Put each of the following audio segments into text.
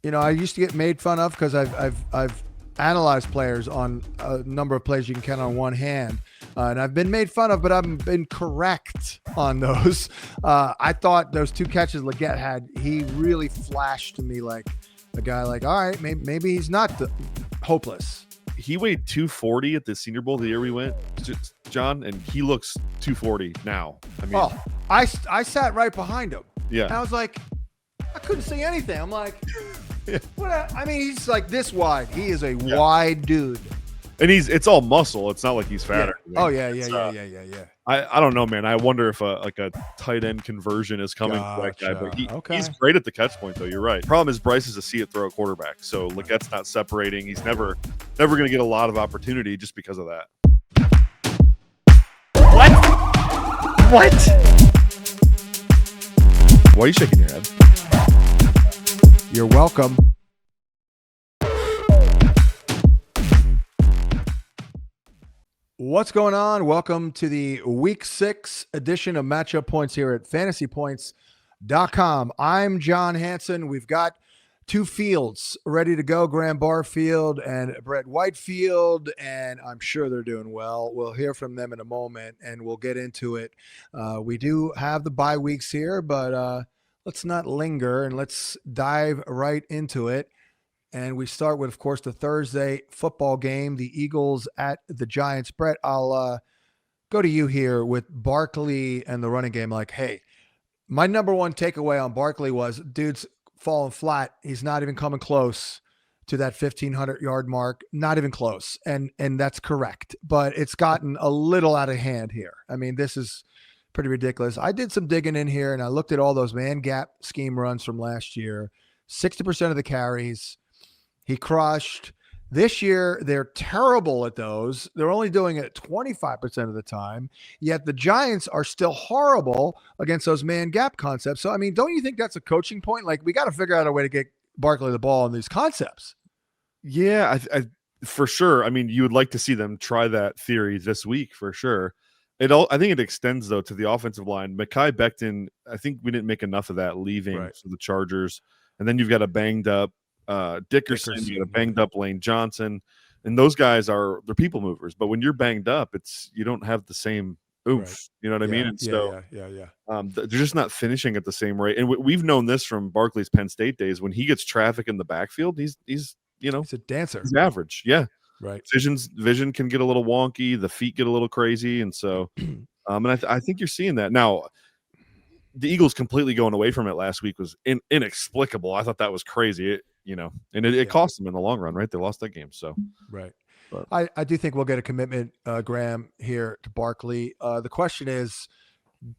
I used to get made fun of because I've analyzed players on a number of plays you can count on one hand. And I've been made fun of, but I've been correct on those. I thought those two catches Leggett had, he really flashed to me like a guy like, all right, maybe he's not hopeless. He weighed 240 at the Senior Bowl the year we went, John, and he looks 240 now. I mean, I sat right behind him. Yeah. And I was like, I couldn't see anything. I'm like, what? I mean, he's like this wide. He is a wide dude. And it's all muscle. It's not like he's fat or anything. Oh, yeah. I don't know, man. I wonder if a tight end conversion is coming for that guy. But he's great at the catch point, though. You're right. Problem is Bryce is a see-it-throw quarterback. So Legate's not separating. He's never going to get a lot of opportunity just because of that. What? Why are you shaking your head? You're welcome. What's going on? Welcome to the Week 6 edition of Matchup Points here at fantasypoints.com. I'm John Hanson. We've got two fields ready to go, Graham Barfield and Brett Whitefield, and I'm sure they're doing well. We'll hear from them in a moment, and we'll get into it. We do have the bye weeks here, but let's not linger, and let's dive right into it. And we start with, of course, the Thursday football game, the Eagles at the Giants. Brett, I'll go to you here with Barkley and the running game. Like, hey, my number one takeaway on Barkley was, dude's falling flat. He's not even coming close to that 1,500-yard mark. Not even close. And that's correct. But it's gotten a little out of hand here. I mean, this is pretty ridiculous. I did some digging in here, and I looked at all those man gap scheme runs from last year. 60% of the carries. He crushed. This year, they're terrible at those. They're only doing it 25% of the time, yet the Giants are still horrible against those man gap concepts. So, I mean, don't you think that's a coaching point? Like, we got to figure out a way to get Barkley the ball in these concepts. Yeah, I for sure. I mean, you would like to see them try that theory this week for sure. I think it extends, though, to the offensive line. Mekhi Becton, I think we didn't make enough of that leaving for the Chargers. And then you've got a banged-up Dickerson, you got a banged-up Lane Johnson. And those guys they're people movers. But when you're banged up, you don't have the same oomph. Right. You know what I mean? And they're just not finishing at the same rate. And we've known this from Barkley's Penn State days. When he gets traffic in the backfield, he's a dancer. He's average. Yeah. Right. Vision can get a little wonky. The feet get a little crazy. And so, and I think you're seeing that. Now, the Eagles completely going away from it last week was inexplicable. I thought that was crazy. It cost them in the long run, right? They lost that game. So, right. But I do think we'll get a commitment, Graham, here to Barkley. The question is,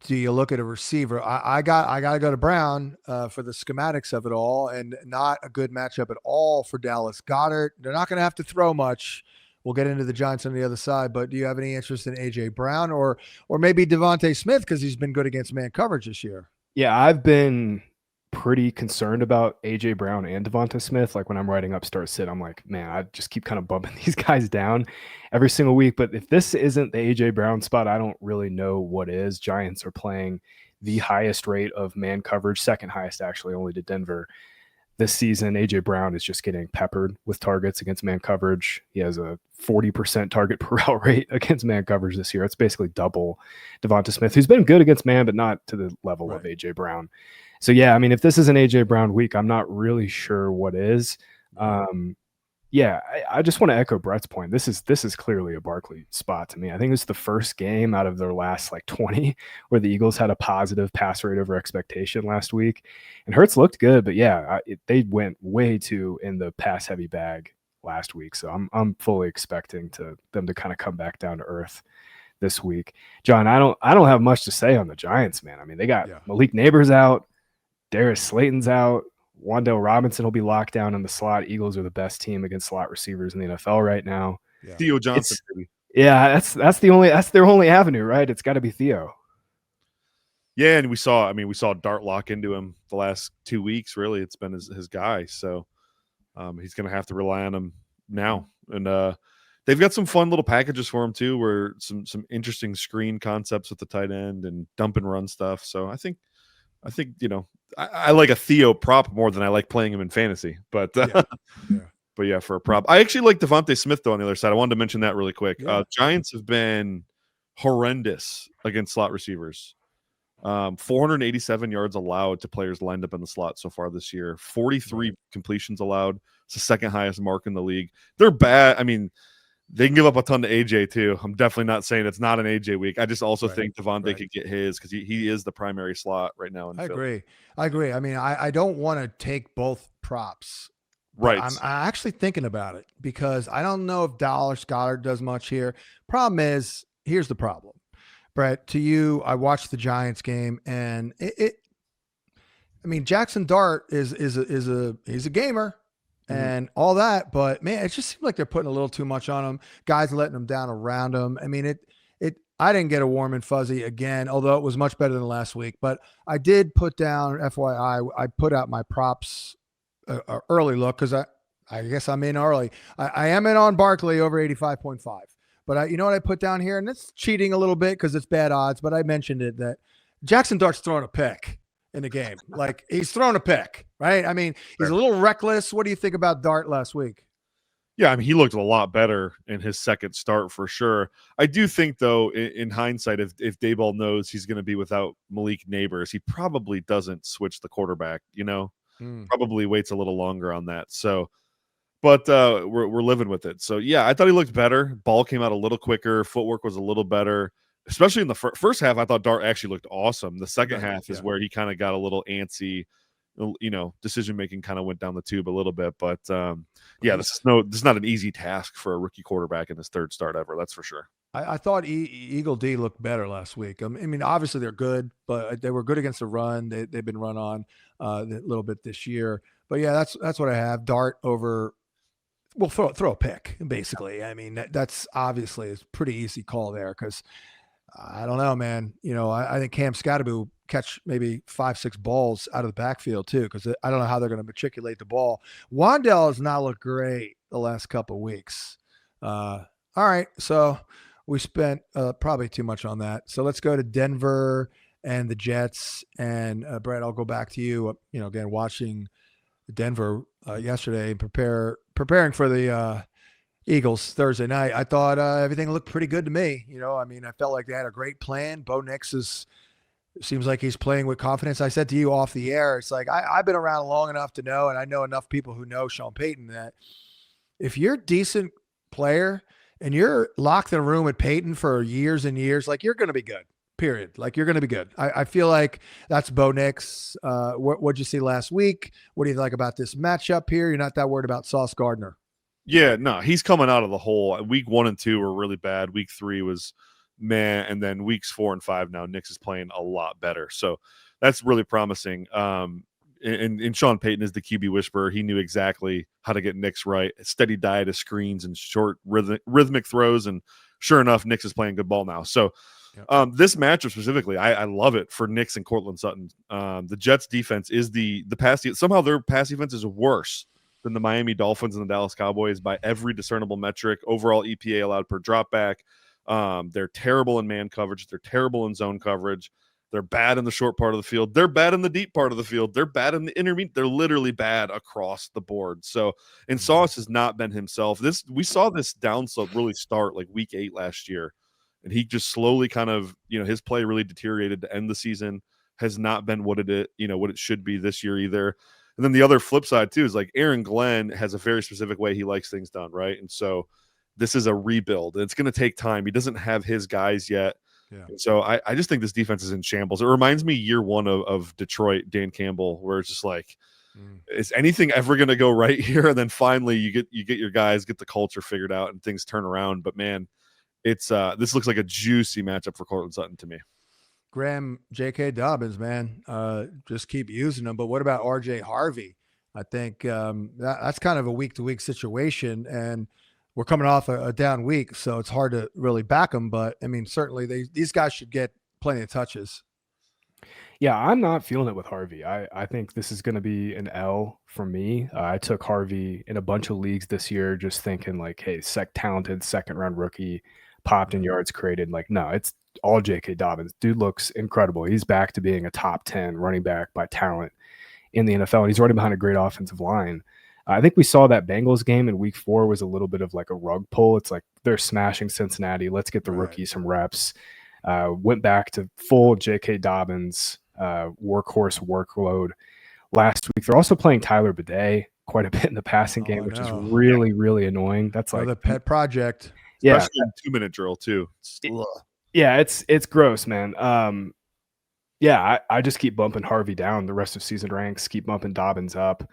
do you look at a receiver? I got to go to Brown for the schematics of it all, and not a good matchup at all for Dallas Goedert. They're not going to have to throw much. We'll get into the Giants on the other side, but do you have any interest in A.J. Brown or maybe Devontae Smith because he's been good against man coverage this year? Yeah, I've been pretty concerned about A.J. Brown and Devonta Smith. Like when I'm writing up start sit, I'm like, man, I just keep kind of bumping these guys down every single week. But if this isn't the A.J. Brown spot, I don't really know what is. Giants are playing the highest rate of man coverage, second highest actually, only to Denver this season. A.J. Brown is just getting peppered with targets against man coverage. He has a 40% target per route rate against man coverage this year. It's basically double Devonta Smith, who's been good against man, but not to the level of A.J. Brown. So, yeah, I mean, if this is an A.J. Brown week, I'm not really sure what is. I just want to echo Brett's point. This is clearly a Barkley spot to me. I think it's the first game out of their last 20 where the Eagles had a positive pass rate over expectation last week. And Hurts looked good, but they went way too in the pass heavy bag last week. So I'm fully expecting them to kind of come back down to earth this week. John, I don't have much to say on the Giants, man. I mean, they got Malik Neighbors out, Darius Slayton's out. Wan'Dale Robinson will be locked down in the slot. Eagles are the best team against slot receivers in the NFL right now. Yeah. Theo Johnson. That's their only avenue, right? It's got to be Theo. Yeah, and we saw Dart lock into him the last 2 weeks. Really, it's been his guy. So he's going to have to rely on him now. And they've got some fun little packages for him too, where some interesting screen concepts with the tight end and dump and run stuff. So I think I think, I like a Theo prop more than I like playing him in fantasy. But Yeah. but yeah, for a prop. I actually like Devontae Smith, though, on the other side. I wanted to mention that really quick. Yeah. Giants have been horrendous against slot receivers. 487 yards allowed to players lined up in the slot so far this year. 43 completions allowed. It's the second highest mark in the league. They're bad. I mean, they can give up a ton to AJ too. I'm definitely not saying it's not an AJ week. I just also think Devontae could get his because he is the primary slot right now. I agree. I mean, I don't want to take both props. Right. I'm actually thinking about it because I don't know if Dallas Goedert does much here. Problem is, here's the problem. Brett, to you, I watched the Giants game, and I mean, Jackson Dart he's a gamer and all that, but man, it just seems like they're putting a little too much on him. Guys letting him down around him. I mean, I didn't get a warm and fuzzy again, although it was much better than last week. But I did put down, FYI, I put out my props early look because I guess I'm in early. I am in on Barkley over 85.5. But you know what I put down here? And it's cheating a little bit because it's bad odds, but I mentioned it that Jackson Dart's throwing a pick in the game. Like, he's throwing a pick, right? I mean, he's a little reckless. What do you think about Dart last week? Yeah, I mean, he looked a lot better in his second start for sure. I do think, though, in hindsight, if Daboll knows he's going to be without Malik Neighbors, he probably doesn't switch the quarterback, probably waits a little longer on that. So, but we're living with it. So, yeah, I thought he looked better. Ball came out a little quicker. Footwork was a little better, especially in the first half. I thought Dart actually looked awesome. The second half is where he kind of got a little antsy. Decision making kind of went down the tube a little bit. But yeah, this is not an easy task for a rookie quarterback in his third start ever. That's for sure. I thought Eagle D looked better last week. I mean, obviously they're good, but they were good against the run. They've been run on a little bit this year. But yeah, that's what I have. Dart over. Well, throw a pick, basically. I mean, that's obviously a pretty easy call there because I don't know, man. I think Cam's got to catch maybe 5-6 balls out of the backfield too because I don't know how they're going to matriculate the ball. Wandell has not looked great the last couple of weeks. All right, so we spent probably too much on that. So let's go to Denver and the Jets. And Brett, I'll go back to you. Again, watching Denver yesterday and preparing for the Eagles Thursday night. I thought everything looked pretty good to me. I mean, I felt like they had a great plan. Bo Nix seems like he's playing with confidence. I said to you off the air, it's like I've been around long enough to know, and I know enough people who know Sean Payton, that if you're a decent player and you're locked in a room with Payton for years and years, like, you're going to be good. Period. Like, you're going to be good. I feel like that's Bo Nix. What'd you see last week? What do you like about this matchup here? You're not that worried about Sauce Gardner? Yeah, no, he's coming out of the hole. Week 1 and 2 were really bad. Week 3 was meh, and then weeks 4 and 5 now Nix is playing a lot better. So that's really promising. And Sean Payton is the QB whisperer. He knew exactly how to get Nix right. A steady diet of screens and short rhythmic throws, and sure enough, Nix is playing good ball now. So this matchup specifically, I love it for Nix and Cortland Sutton. The Jets defense is the pass. Somehow their pass defense is worse than the Miami Dolphins and the Dallas Cowboys by every discernible metric. Overall EPA allowed per dropback. They're terrible in man coverage. They're terrible in zone coverage. They're bad in the short part of the field. They're bad in the deep part of the field. They're bad in the intermediate. They're literally bad across the board. So, and Sauce has not been himself. We saw this downslope really start like week 8 last year, and he just slowly kind of, his play really deteriorated to end the season. Has not been what it should be this year either. And then the other flip side too is like Aaron Glenn has a very specific way he likes things done, right? And so this is a rebuild. It's going to take time. He doesn't have his guys yet. Yeah. So I just think this defense is in shambles. It reminds me year 1 of Detroit, Dan Campbell, where it's just like, is anything ever going to go right here? And then finally you get your guys, get the culture figured out, and things turn around. But man, it's this looks like a juicy matchup for Cortland Sutton to me. Graham, J.K. Dobbins, man, just keep using them. But what about R.J. Harvey? I think that's kind of a week-to-week situation, and we're coming off a down week, so it's hard to really back them. But, I mean, certainly these guys should get plenty of touches. Yeah, I'm not feeling it with Harvey. I think this is going to be an L for me. I took Harvey in a bunch of leagues this year just thinking like, hey, talented second-round rookie, popped in yards created. Like, no, it's all J.K. Dobbins. Dude looks incredible. He's back to being a top 10 running back by talent in the NFL, and he's already behind a great offensive line. I think we saw that Bengals game in week 4 was a little bit of like a rug pull. It's like they're smashing Cincinnati. Let's get the rookie some reps. Went back to full J.K. Dobbins workhorse workload last week. They're also playing Tyler Bidet quite a bit in the passing game, which is really annoying. That's like the pet project. Especially in 2-minute drill too. It's gross, man. I just keep bumping Harvey down the rest of season ranks, keep bumping Dobbins up.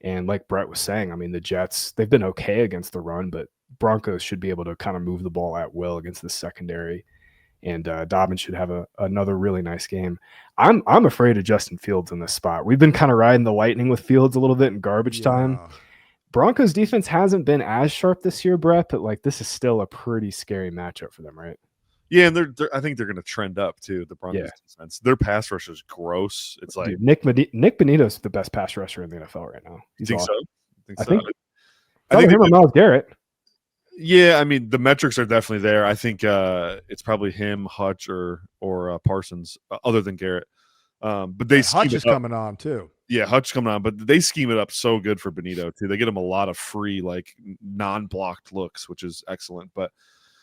And like Brett was saying, I mean, the Jets, they've been okay against the run, but Broncos should be able to kind of move the ball at will against the secondary. And Dobbins should have another really nice game. I'm afraid of Justin Fields in this spot. We've been kind of riding the lightning with Fields a little bit in garbage time. Broncos defense hasn't been as sharp this year, Brett, but like this is still a pretty scary matchup for them, right? Yeah, and I think they're going to trend up too. The Broncos defense, their pass rush is gross. It's like Nick Bonito's the best pass rusher in the NFL right now. He's awesome. I think him or Myles Garrett. Yeah, I mean the metrics are definitely there. I think it's probably him, Hutch, or Parsons, other than Garrett. But they Hutch is coming on too. Yeah, Hutch coming on, but they scheme it up so good for Bonito too. They get him a lot of free, like non-blocked looks, which is excellent. But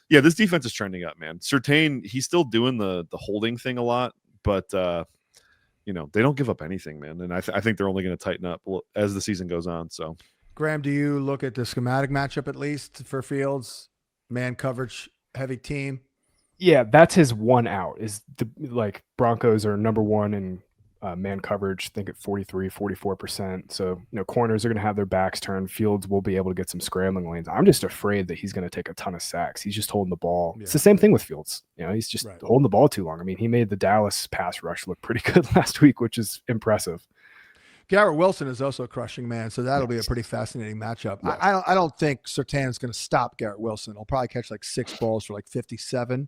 yeah, this defense is trending up, man. Surtain, he's still doing the holding thing a lot, but they don't give up anything, man. And I think they're only going to tighten up as the season goes on. So, Graham, do you look at the schematic matchup at least for Fields, man coverage heavy team? Yeah, that's his one out. Is the Broncos are number one in man coverage, I think at 44%. So, corners are going to have their backs turned. Fields will be able to get some scrambling lanes. I'm just afraid that he's going to take a ton of sacks. He's just holding the ball. Yeah. It's the same thing with Fields. He's just holding the ball too long. I mean, he made the Dallas pass rush look pretty good last week, which is impressive. Garrett Wilson is also crushing, man. So that'll be a pretty fascinating matchup. Yeah. I don't think Surtain is going to stop Garrett Wilson. He'll probably catch like 6 balls for like 57,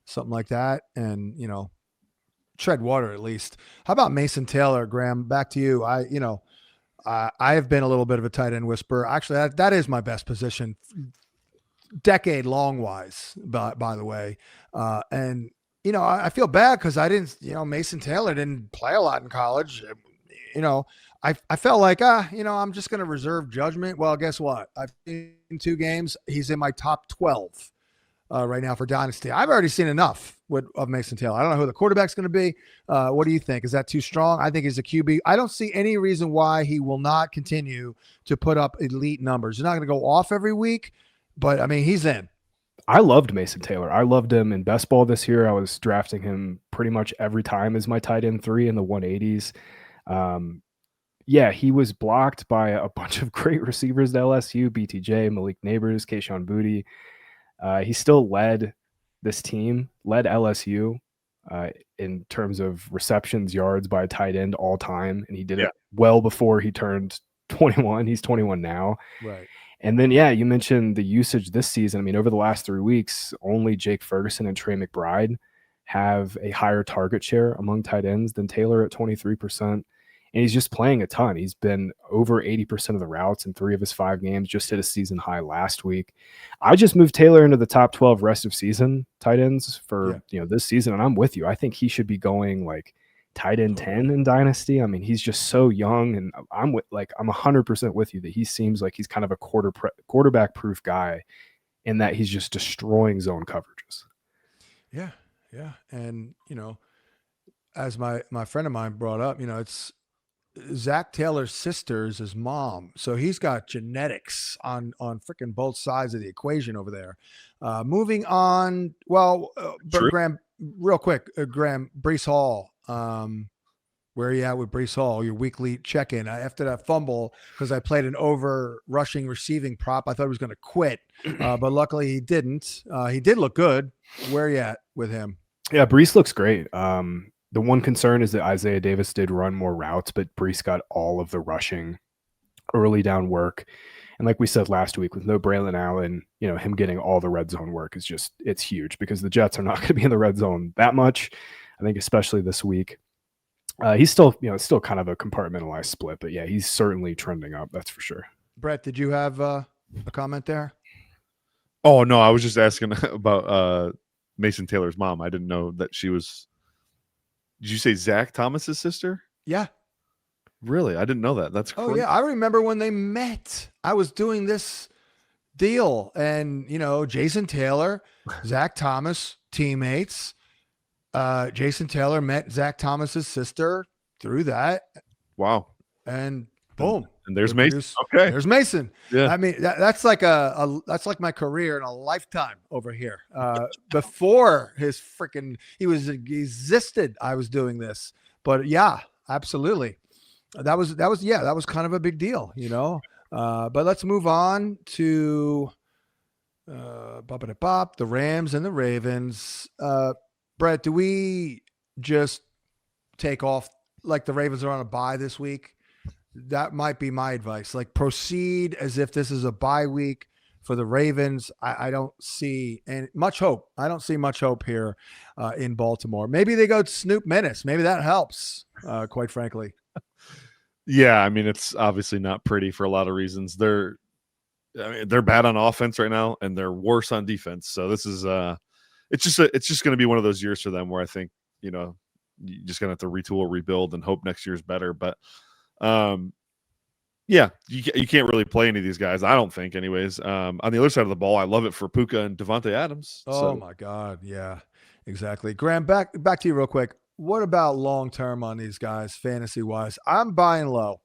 something like that. And, tread water at least. How about Mason Taylor, Graham? Back to you. I have been a little bit of a tight end whisperer. Actually, that is my best position, decade long wise. By the way, and I feel bad because I didn't. Mason Taylor didn't play a lot in college. I felt like I'm just going to reserve judgment. Well, guess what? I've seen 2 games. He's in my top 12. Right now for Dynasty. I've already seen enough of Mason Taylor. I don't know who the quarterback's going to be. What do you think? Is that too strong? I think he's a QB. I don't see any reason why he will not continue to put up elite numbers. He's not going to go off every week, but I mean, he's in. I loved Mason Taylor. I loved him in best ball this year. I was drafting him pretty much every time as my tight end 3 in the 180s. He was blocked by a bunch of great receivers at LSU, BTJ, Malik Neighbors, Kayshon Boutte. He still led this team, led LSU in terms of receptions, yards by a tight end all time. And he did it well before he turned 21. He's 21 now. Right. And then, you mentioned the usage this season. I mean, over the last 3 weeks, only Jake Ferguson and Trey McBride have a higher target share among tight ends than Taylor at 23%. And he's just playing a ton. He's been over 80% of the routes in 3 of his 5 games, just hit a season high last week. I just moved Taylor into the top 12 rest of season tight ends for this season, and I'm with you. I think he should be going like tight end 10 in Dynasty. I mean, he's just so young, and I'm 100% with you that he seems like he's kind of a quarterback proof guy in that he's just destroying zone coverages. Yeah. And as my friend of mine brought up, it's Zach Taylor's sister's his mom. So he's got genetics on freaking both sides of the equation over there. Moving on. Well, Graham, real quick, Graham, Breece Hall. Where are you at with Breece Hall? Your weekly check-in after that fumble, because I played an over rushing receiving prop. I thought he was going to quit, but luckily he didn't. He did look good. Where are you at with him? Yeah, Breece looks great. The one concern is that Isaiah Davis did run more routes, but Breece got all of the rushing early down work. And like we said last week, with no Braylon Allen, him getting all the red zone work is it's huge, because the Jets are not going to be in the red zone that much. I think especially this week. He's still kind of a compartmentalized split, but yeah, he's certainly trending up. That's for sure. Brett, did you have a comment there? Oh no, I was just asking about Mason Taylor's mom. I didn't know that she was. Did you say Zach Thomas's sister? Yeah. Really? I didn't know that. That's Oh crazy. yeah, I remember when they met. I was doing this deal, and Jason Taylor, Zach Thomas, teammates. Jason Taylor met Zach Thomas's sister through that, Wow. and boom. And there's they Mason. produced- Okay. There's Mason. Yeah. I mean, that's like that's like my career in a lifetime over here. Before his freaking he existed, I was doing this. But yeah, absolutely. That was kind of a big deal, But let's move on to the Rams and the Ravens. Brett, do we just take off like the Ravens are on a bye this week? That might be my advice. Like proceed as if this is a bye week for the Ravens. I don't see much hope. I don't see much hope here in Baltimore. Maybe they go Snoop Menace. Maybe that helps, quite frankly. Yeah, I mean, it's obviously not pretty for a lot of reasons. They're bad on offense right now, and they're worse on defense. So this is it's just going to be one of those years for them where I think you're just going to have to retool, rebuild, and hope next year's better. But yeah, you can't really play any of these guys, I don't think. Anyways, on the other side of the ball, I love it for Puka and Devontae Adams. Oh my God, yeah, exactly. Graham, back to you real quick. What about long term on these guys, fantasy wise? I'm buying low.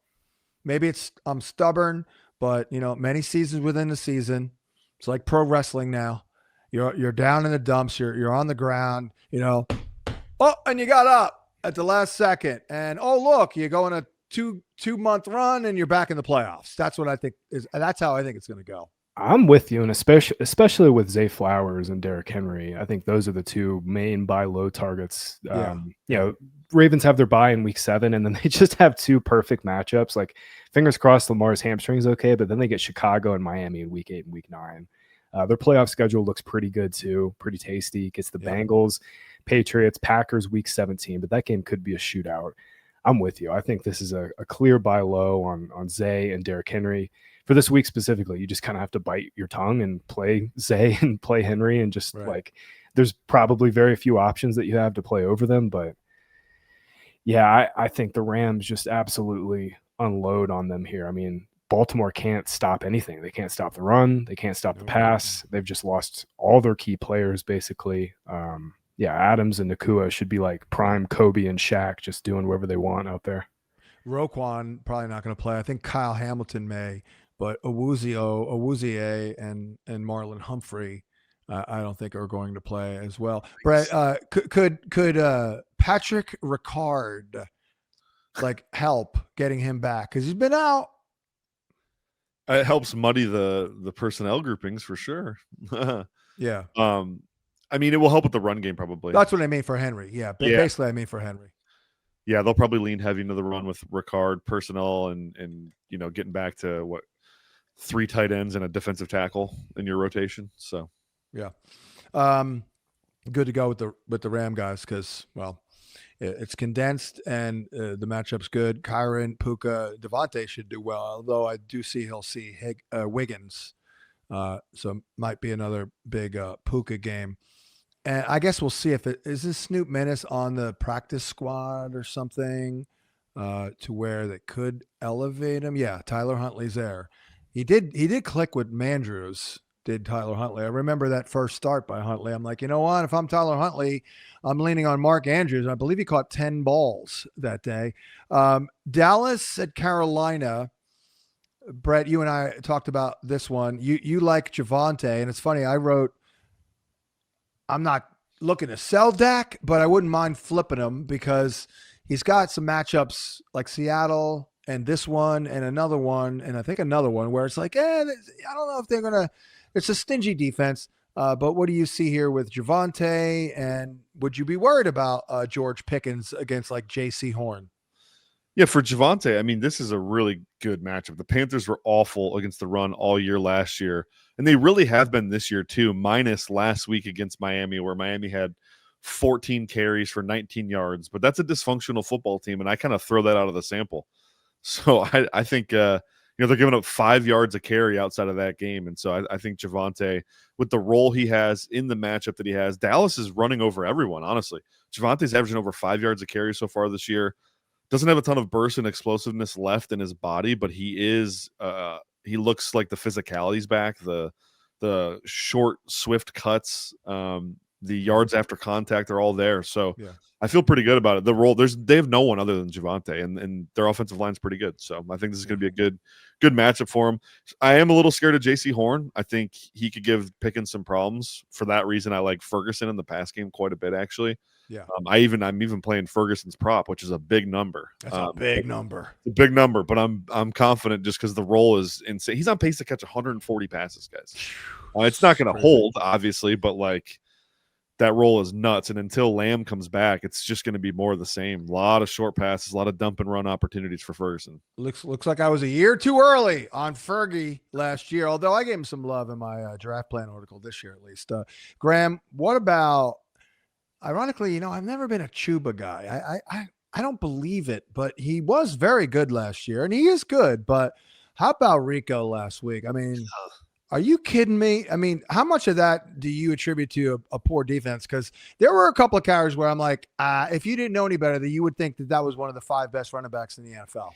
Maybe I'm stubborn, but many seasons within the season, it's like pro wrestling now. You're down in the dumps. You're on the ground. And you got up at the last second, and look, you go on a 2-month run, and you're back in the playoffs. That's what I think that's how I think it's going to go. I'm with you, and especially with Zay Flowers and Derrick Henry. I think those are the two main buy low targets. Ravens have their bye in week 7, and then they just have 2 perfect matchups. Like, fingers crossed Lamar's hamstring is okay, but then they get Chicago and Miami in week 8 and week 9. Their playoff schedule looks pretty good too, pretty tasty. Gets the Bengals, Patriots, Packers week 17, but that game could be a shootout. I'm with you. I think this is a clear buy low on Zay and Derrick Henry. For this week specifically, you just kind of have to bite your tongue and play Zay and play Henry, and just there's probably very few options that you have to play over them. But yeah, I think the Rams just absolutely unload on them here. I mean, Baltimore can't stop anything. They can't stop the run. They can't stop the pass. They've just lost all their key players, basically. Adams and Nakua should be like prime Kobe and Shaq, just doing whatever they want out there. Roquan probably not going to play. I think Kyle Hamilton may, but Awuzie and Marlon Humphrey, I don't think are going to play as well. Brett, could Patrick Ricard help getting him back? Because he's been out. It helps muddy the personnel groupings for sure. Yeah. I mean, it will help with the run game probably. That's what I mean for Henry. Yeah, basically I mean for Henry. Yeah, they'll probably lean heavy into the run with Ricard personnel and getting back to 3 tight ends and a defensive tackle in your rotation. So yeah, good to go with the Ram guys because it's condensed and the matchup's good. Kyron, Puka, Devontae should do well, although I do see he'll see Wiggins, so might be another big Puka game. And I guess we'll see if is this Snoop Menace on the practice squad or something to where that could elevate him. Yeah, Tyler Huntley's there. He did click with Mandrews, did Tyler Huntley. I remember that first start by Huntley. I'm like, you know what? If I'm Tyler Huntley, I'm leaning on Mark Andrews. I believe he caught 10 balls that day. Dallas at Carolina. Brett, you and I talked about this one. You like Javonte, and it's funny. I wrote, I'm not looking to sell Dak, but I wouldn't mind flipping him because he's got some matchups like Seattle and this one and another one, and I think another one where it's like, I don't know if they're going to – it's a stingy defense. But what do you see here with Javonte, and would you be worried about George Pickens against like J.C. Horn? Yeah, for Javonte, I mean, this is a really good matchup. The Panthers were awful against the run all year last year, and they really have been this year too, minus last week against Miami, where Miami had 14 carries for 19 yards. But that's a dysfunctional football team, and I kind of throw that out of the sample. So I think they're giving up 5 yards a carry outside of that game. And so I think Javonte, with the role he has in the matchup that he has, Dallas is running over everyone, honestly. Javonte's averaging over 5 yards a carry so far this year. Doesn't have a ton of burst and explosiveness left in his body, but he looks like the physicality's back, the short, swift cuts, the yards after contact are all there. So Yeah. I feel pretty good about it. The role, they have no one other than Javonte, and their offensive line's pretty good. So I think this is going to be a good matchup for him. I am a little scared of J.C. Horn. I think he could give Pickens some problems. For that reason, I like Ferguson in the pass game quite a bit, actually. Yeah. I'm even playing Ferguson's prop, which is a big number. That's a big number. A big number, but I'm confident just because the role is insane. He's on pace to catch 140 passes, guys. It's not going to hold, obviously, but like that role is nuts. And until Lamb comes back, it's just going to be more of the same. A lot of short passes, a lot of dump and run opportunities for Ferguson. Looks like I was a year too early on Fergie last year, although I gave him some love in my draft plan article this year at least. Graham, what about, ironically, I've never been a Chuba guy. I don't believe it, but he was very good last year, and he is good. But how about Rico last week? I mean, are you kidding me? I mean, how much of that do you attribute to a poor defense? Because there were a couple of carries where I'm like, if you didn't know any better, that you would think that was one of the 5 best running backs in the NFL.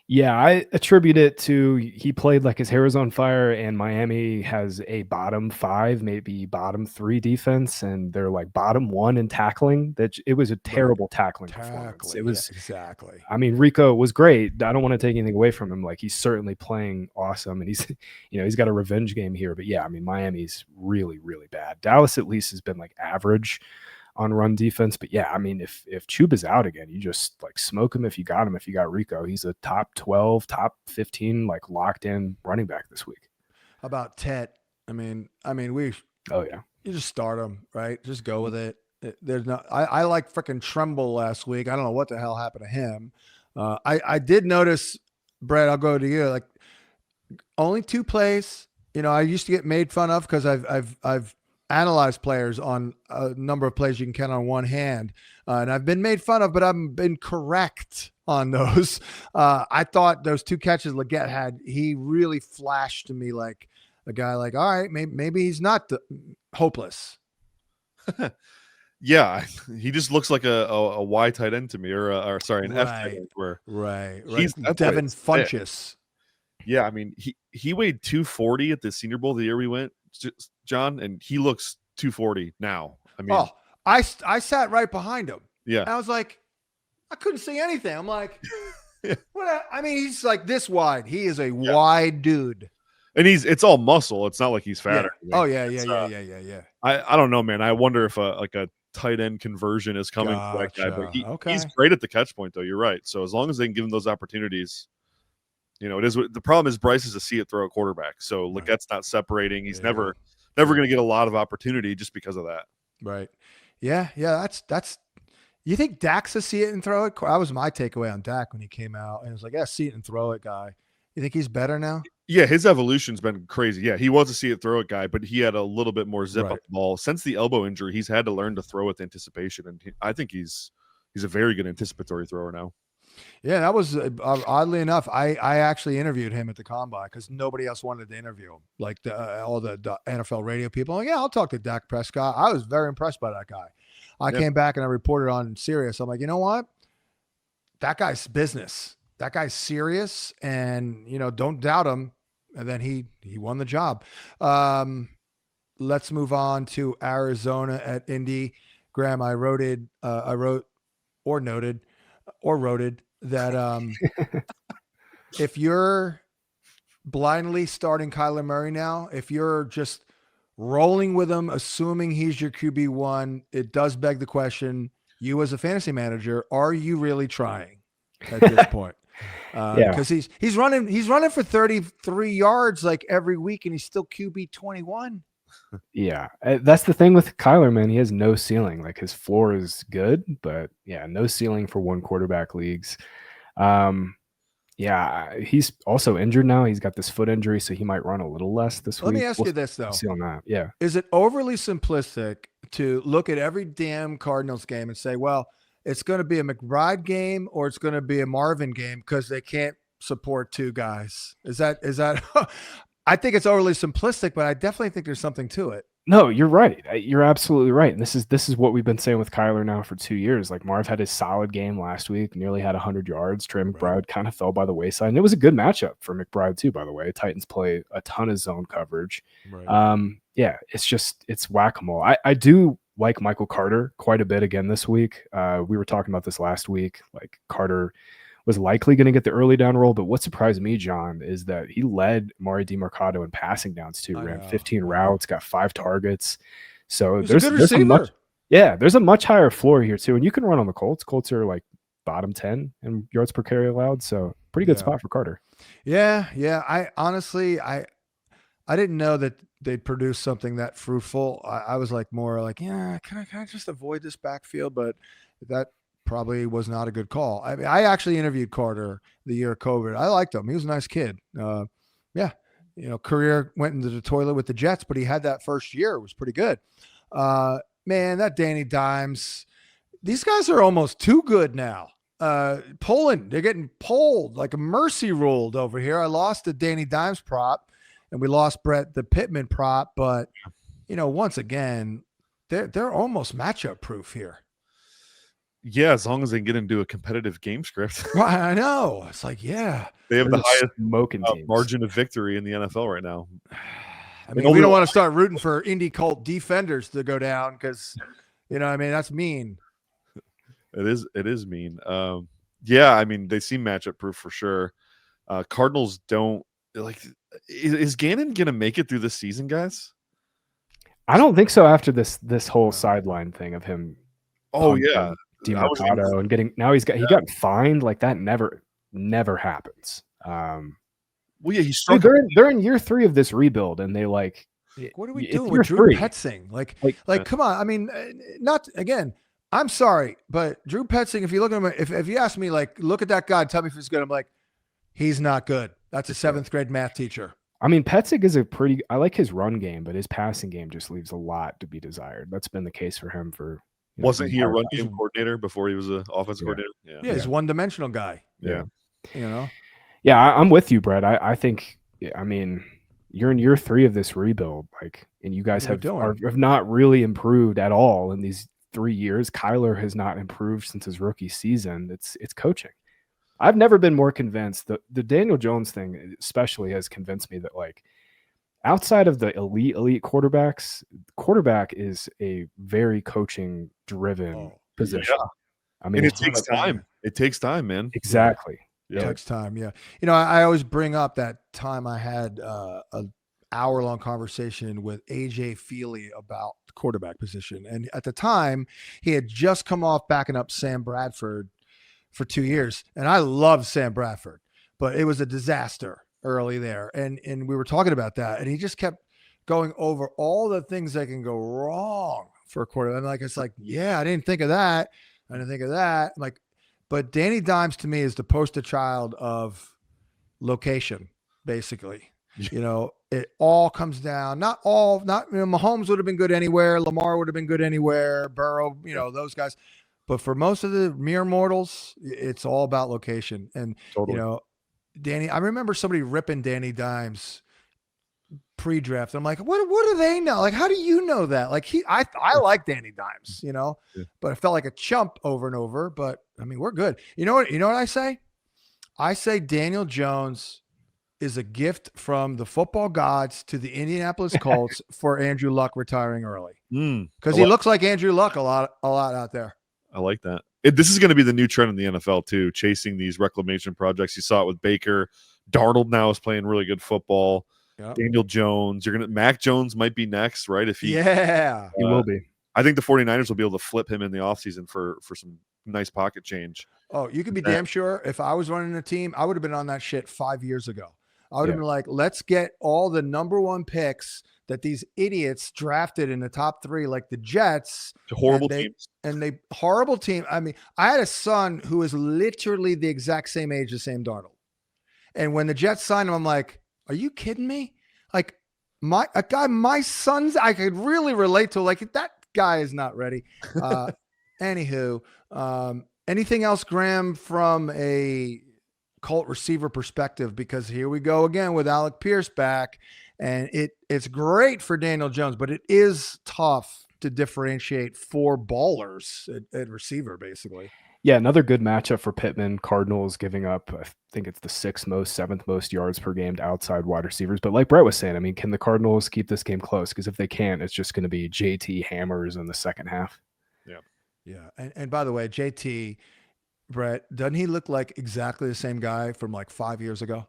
Yeah, I attribute it to he played like his hair was on fire, and Miami has a bottom 5, maybe bottom 3 defense, and they're like bottom 1 in tackling. That it was a terrible tackling performance. It was exactly. I mean, Rico was great. I don't want to take anything away from him. Like, he's certainly playing awesome, and he's got a revenge game here. But yeah, I mean, Miami's really, really bad. Dallas at least has been like average on run defense. But yeah, I mean, if Chuba's out again, you just like smoke him if you got him. If you got Rico, he's a top 12, top 15, like locked in running back this week. How about Tet? I mean, you just start him, right? Just go with it. There's no, I like freaking Tremble last week. I don't know what the hell happened to him. I did notice, Brett, I'll go to you. Like, only 2 plays. I used to get made fun of because I've analyze players on a number of plays you can count on one hand. And I've been made fun of, but I've been correct on those. I thought those 2 catches Leggett had, he really flashed to me like a guy like, all right, maybe he's not hopeless. Yeah, he just looks like a Y tight end to me, or sorry, an F tight end. Right. He's Devin Funchess. Yeah, I mean, he weighed 240 at the Senior Bowl the year we went, John, and he looks 240 now. I mean, I sat right behind him. Yeah, I was like, I couldn't see anything. I'm like, what? I mean, he's like this wide. He is a wide dude, and it's all muscle. It's not like he's fat. Yeah. Oh yeah. I don't know, man. I wonder if a tight end conversion is coming for that guy. But he's great at the catch point, though. You're right. So as long as they can give him those opportunities. It is. The problem is Bryce is a see it throw a quarterback, so Legate's not separating. He's never going to get a lot of opportunity just because of that. Right. Yeah. That's. You think Dak's a see it and throw it? That was my takeaway on Dak when he came out, and it was like, see it and throw it guy. You think he's better now? Yeah, his evolution's been crazy. Yeah, he was a see it throw it guy, but he had a little bit more zip up the ball since the elbow injury. He's had to learn to throw with anticipation, and I think he's a very good anticipatory thrower now. Yeah, that was oddly enough. I actually interviewed him at the combine because nobody else wanted to interview him. Like all the NFL radio people. I'm like, I'll talk to Dak Prescott. I was very impressed by that guy. I came back and I reported on Sirius. I'm like, you know what? That guy's business. That guy's serious, and don't doubt him. And then he won the job. Let's move on to Arizona at Indy. Graham, I wrote that if you're blindly starting Kyler Murray now, if you're just rolling with him, assuming he's your QB1, it does beg the question, you as a fantasy manager, are you really trying at this point? Because he's running for 33 yards like every week, and he's still QB 21. Yeah, that's the thing with Kyler, man. He has no ceiling. Like, his floor is good, but no ceiling for one quarterback leagues. He's also injured now. He's got this foot injury, so he might run a little less this week. Let me ask you this, though. See on that. Yeah. Is it overly simplistic to look at every damn Cardinals game and say, well, it's going to be a McBride game or it's going to be a Marvin game because they can't support two guys. Is that I think it's overly simplistic, but I definitely think there's something to it. No, you're right. You're absolutely right. And this is what we've been saying with Kyler now for 2 years. Like Marv had a solid game last week, nearly had 100 yards. Trey McBride kind of fell by the wayside. And it was a good matchup for McBride too, by the way. Titans play a ton of zone coverage. Right. Yeah, it's whack-a-mole. I do like Michael Carter quite a bit again this week. We were talking about this last week. Like Carter was likely going to get the early down role, but what surprised me, John, is that he led Mari DiMercato in passing downs too. Ran 15 routes, got 5 targets. So there's a much higher floor here too, and you can run on the Colts. Colts are like bottom 10 in yards per carry allowed, so pretty good spot for Carter. Yeah. I honestly, I didn't know that they'd produce something that fruitful. I was like more like, yeah, can I just avoid this backfield? But that probably was not a good call. I mean, I actually interviewed Carter the year of COVID. I liked him. He was a nice kid. Career went into the toilet with the Jets, but he had that first year. It was pretty good. Man, that Danny Dimes, these guys are almost too good now. They're getting polled like a mercy ruled over here. I lost the Danny Dimes prop and we lost Brett the Pittman prop, but once again, they're almost matchup proof here. Yeah, as long as they can get into a competitive game script. Well, I know. It's like, yeah. They have the highest smoking margin of victory in the NFL right now. I mean, we don't want to start rooting for indie cult defenders to go down because, that's mean. It is mean. Yeah, I mean, they seem matchup proof for sure. Cardinals don't like. Is Gannon gonna make it through this season, guys? I don't think so. After this whole sideline thing of him. Oh yeah. DiMercato and he got fined. Like that never happens. Well, yeah, he's struck. They're in year 3 of this rebuild, and they like. What are we doing with Drew Petzing? Like, come on. I mean, not again. I'm sorry, but Drew Petzing. If you look at him, if you ask me, like, look at that guy, tell me if he's good. I'm like, he's not good. That's a 7th grade math teacher. I mean, Petzing is I like his run game, but his passing game just leaves a lot to be desired. That's been the case for him for. Wasn't he a run game coordinator before he was an offensive coordinator? Yeah, he's a one-dimensional guy. Yeah. Yeah, I'm with you, Brett. I think, I mean, you're in year 3 of this rebuild, like, and you guys have not really improved at all in these 3 years. Kyler has not improved since his rookie season. It's coaching. I've never been more convinced. The Daniel Jones thing especially has convinced me that, like, outside of the elite quarterbacks, quarterback is a very coaching driven position. Yeah. I mean, and it takes time. It takes time, man. Exactly. Yeah. It takes time. Yeah. I always bring up that time I had an hour-long conversation with AJ Feely about the quarterback position. And at the time, he had just come off backing up Sam Bradford for 2 years. And I loved Sam Bradford, but it was a disaster early there. And we were talking about that. And he just kept going over all the things that can go wrong for a quarterback. And it's like, yeah, I didn't think of that. I didn't think of that. Like, but Danny Dimes to me is the poster child of location, basically. It all comes down. Mahomes would have been good anywhere. Lamar would have been good anywhere. Burrow, those guys. But for most of the mere mortals, it's all about location. And, totally. Danny, I remember somebody ripping Danny Dimes pre-draft. I'm like, what do they know? Like, how do you know that? Like, I like Danny Dimes, but I felt like a chump over and over. But I mean, we're good. You know what I say? I say Daniel Jones is a gift from the football gods to the Indianapolis Colts for Andrew Luck retiring early. Because he looks like Andrew Luck a lot out there. I like that. This is going to be the new trend in the NFL too, chasing these reclamation projects. You saw it with Baker. Darnold now is playing really good football. Yep. Daniel Jones. Mac Jones might be next, right? He will be. I think the 49ers will be able to flip him in the offseason for some nice pocket change. Oh, you can be damn sure if I was running a team, I would have been on that shit 5 years ago. I would have been like, let's get all the number 1 picks that these idiots drafted in the top 3, like the Jets. Horrible teams. And they horrible team. I mean, I had a son who is literally the exact same age as Sam Darnold. And when the Jets signed him, I'm like, are you kidding me? Like my son's, I could really relate to, like, that guy is not ready. Anywho, anything else, Graham, from a Colt receiver perspective, because here we go again with Alec Pierce back, and it's great for Daniel Jones, but it is tough to differentiate 4 ballers at receiver, basically. Yeah, another good matchup for Pittman. Cardinals giving up, I think it's the 7th most yards per game to outside wide receivers. But like Brett was saying, I mean, can the Cardinals keep this game close? Because if they can't, it's just going to be JT hammers in the second half. Yeah. And by the way, JT, Brett, doesn't he look like exactly the same guy from like 5 years ago?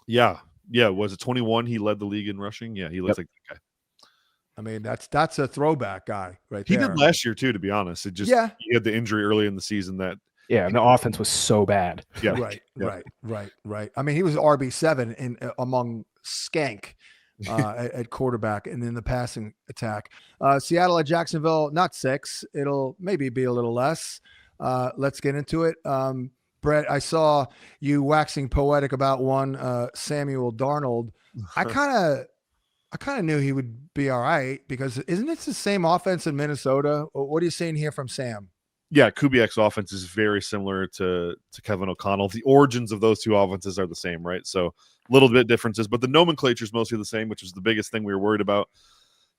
Yeah. Was it 21? He led the league in rushing. Yeah, he looks like that guy. I mean, that's a throwback guy right there. He did last year too, to be honest. He had the injury early in the season that. Yeah, and the offense was so bad. Yeah. Right. I mean, he was RB7 in among Skank at quarterback and in the passing attack. Seattle at Jacksonville, not 6. It'll maybe be a little less. Let's get into it. Brett, I saw you waxing poetic about one Samuel Darnold. I kind of knew he would be all right, because isn't it the same offense in Minnesota? What are you seeing here from Sam? Yeah, Kubiak's offense is very similar to Kevin O'Connell. The origins of those 2 offenses are the same, right? So a little bit differences, but the nomenclature is mostly the same, which is the biggest thing we were worried about.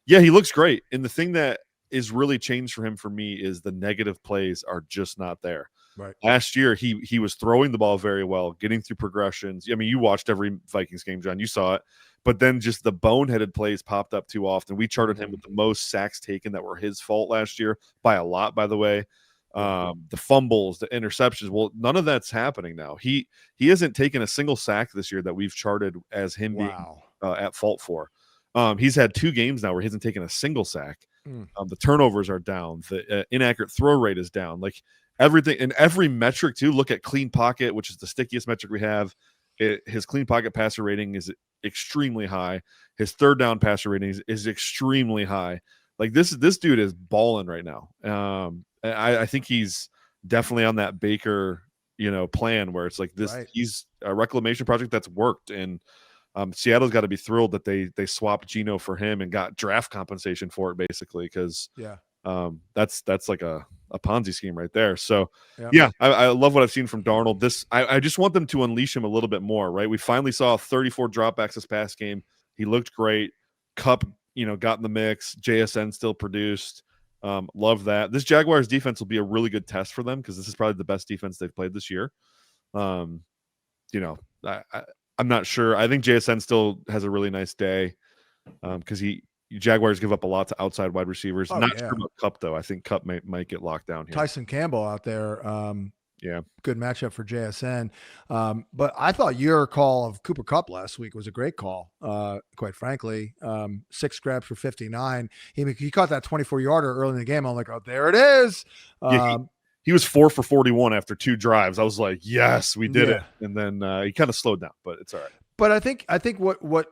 Yeah, he looks great. And the thing that is really changed for him, for me, is the negative plays are just not there. Right. Last year, he was throwing the ball very well, getting through progressions. I mean, you watched every Vikings game, John. You saw it. But then just the boneheaded plays popped up too often. We charted him with the most sacks taken that were his fault last year, by a lot, by the way. The fumbles, the interceptions. Well, none of that's happening now. He hasn't taken a single sack this year that we've charted as him being at fault for. He's had 2 games now where he hasn't taken a single sack. The turnovers are down. The inaccurate throw rate is down. Like everything in every metric too. Look at clean pocket, which is the stickiest metric we have. His clean pocket passer rating is extremely high. His third down passer rating is extremely high. Like this dude is balling right now. I think he's definitely on that Baker, plan where it's like this. Right. He's a reclamation project that's worked, and Seattle's got to be thrilled that they swapped Geno for him and got draft compensation for it, basically, because that's like a Ponzi scheme right there. So I love what I've seen from Darnold. I just want them to unleash him a little bit more, right? We finally saw 34 dropbacks this past game. He looked great. Cup, got in the mix. JSN still produced. Love that. This Jaguars defense will be a really good test for them, because this is probably the best defense they've played this year. I'm not sure. I think JSN still has a really nice day, because Jaguars give up a lot to outside wide receivers. Sure about Cup, though. I think Cup might get locked down here. Tyson Campbell out there. Good matchup for JSN. But I thought your call of Cooper Kupp last week was a great call, quite frankly. 6 grabs for 59. He caught that 24-yarder early in the game. I'm like, oh, there it is. He was 4 for 41 after 2 drives. I was like, yes, we did it. And then he kind of slowed down, but it's all right. But I think what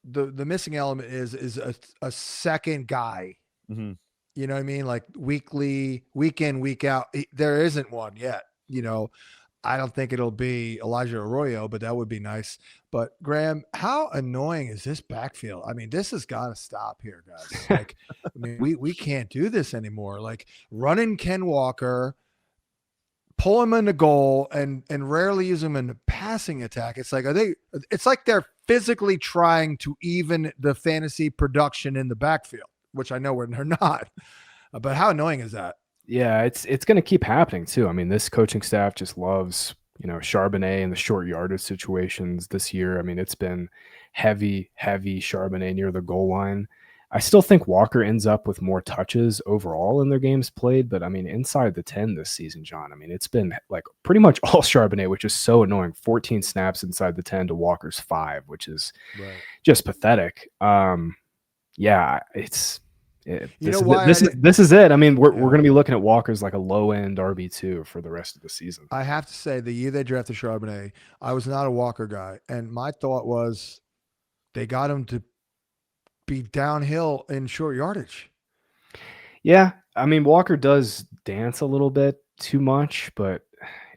the missing element is a second guy. Mm-hmm. You know what I mean? Like weekly, week in, week out. There isn't one yet. I don't think it'll be Elijah Arroyo, but that would be nice. But Graham, how annoying is this backfield? I mean, this has got to stop here, guys. Like, I mean, we can't do this anymore. Like running Ken Walker, pull him in the goal, and rarely use him in the passing attack. It's like it's like they're physically trying to even the fantasy production in the backfield, which I know when they're not. But how annoying is that? Yeah, it's going to keep happening too. I mean, this coaching staff just loves, Charbonnet in the short yardage situations this year. I mean, it's been heavy Charbonnet near the goal line. I still think Walker ends up with more touches overall in their games played, but I mean, inside the 10 this season, John, I mean, it's been like pretty much all Charbonnet, which is so annoying. 14 snaps inside the 10 to Walker's 5, which is just pathetic. This is it. I mean, we're going to be looking at Walker as like a low end RB2 for the rest of the season. I have to say, the year they drafted Charbonnet, I was not a Walker guy, and my thought was they got him to be downhill in short yardage. Yeah, I mean, Walker does dance a little bit too much, but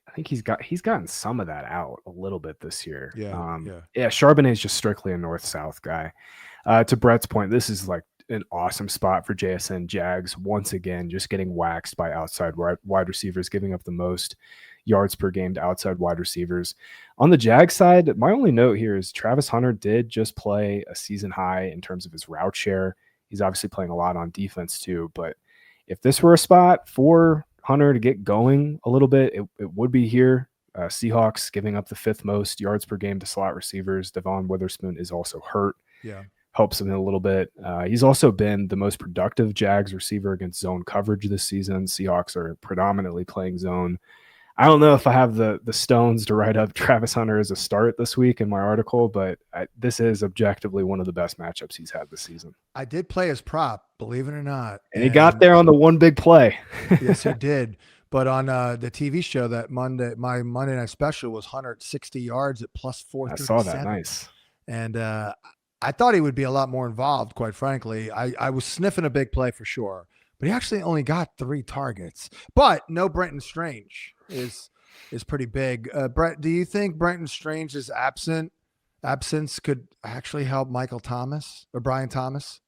I think he's gotten some of that out a little bit this year. Charbonnet is just strictly a north-south guy. To Brett's point, this is like an awesome spot for JSN. Jags once again just getting waxed by outside wide receivers, giving up the most yards per game to outside wide receivers. On the Jag side, my only note here is Travis Hunter did just play a season high in terms of his route share. He's obviously playing a lot on defense too, but if this were a spot for Hunter to get going a little bit, it would be here. Seahawks giving up the 5th most yards per game to slot receivers. Devon Witherspoon is also hurt. Yeah. Helps him a little bit. He's also been the most productive Jags receiver against zone coverage this season. Seahawks are predominantly playing zone. I don't know if I have the stones to write up Travis Hunter as a start this week in my article, but this is objectively one of the best matchups he's had this season. I did play his prop, believe it or not. And he got there on the one big play. Yes, he did. But on the TV show that Monday, my Monday Night Special was Hunter at 60 yards at plus 437. I saw that. Nice. And I thought he would be a lot more involved, quite frankly. I was sniffing a big play for sure. But he actually only got 3 targets. But no Brenton Strange is pretty big. Brett, do you think Brenton Strange's absence could actually help Michael Thomas or Brian Thomas?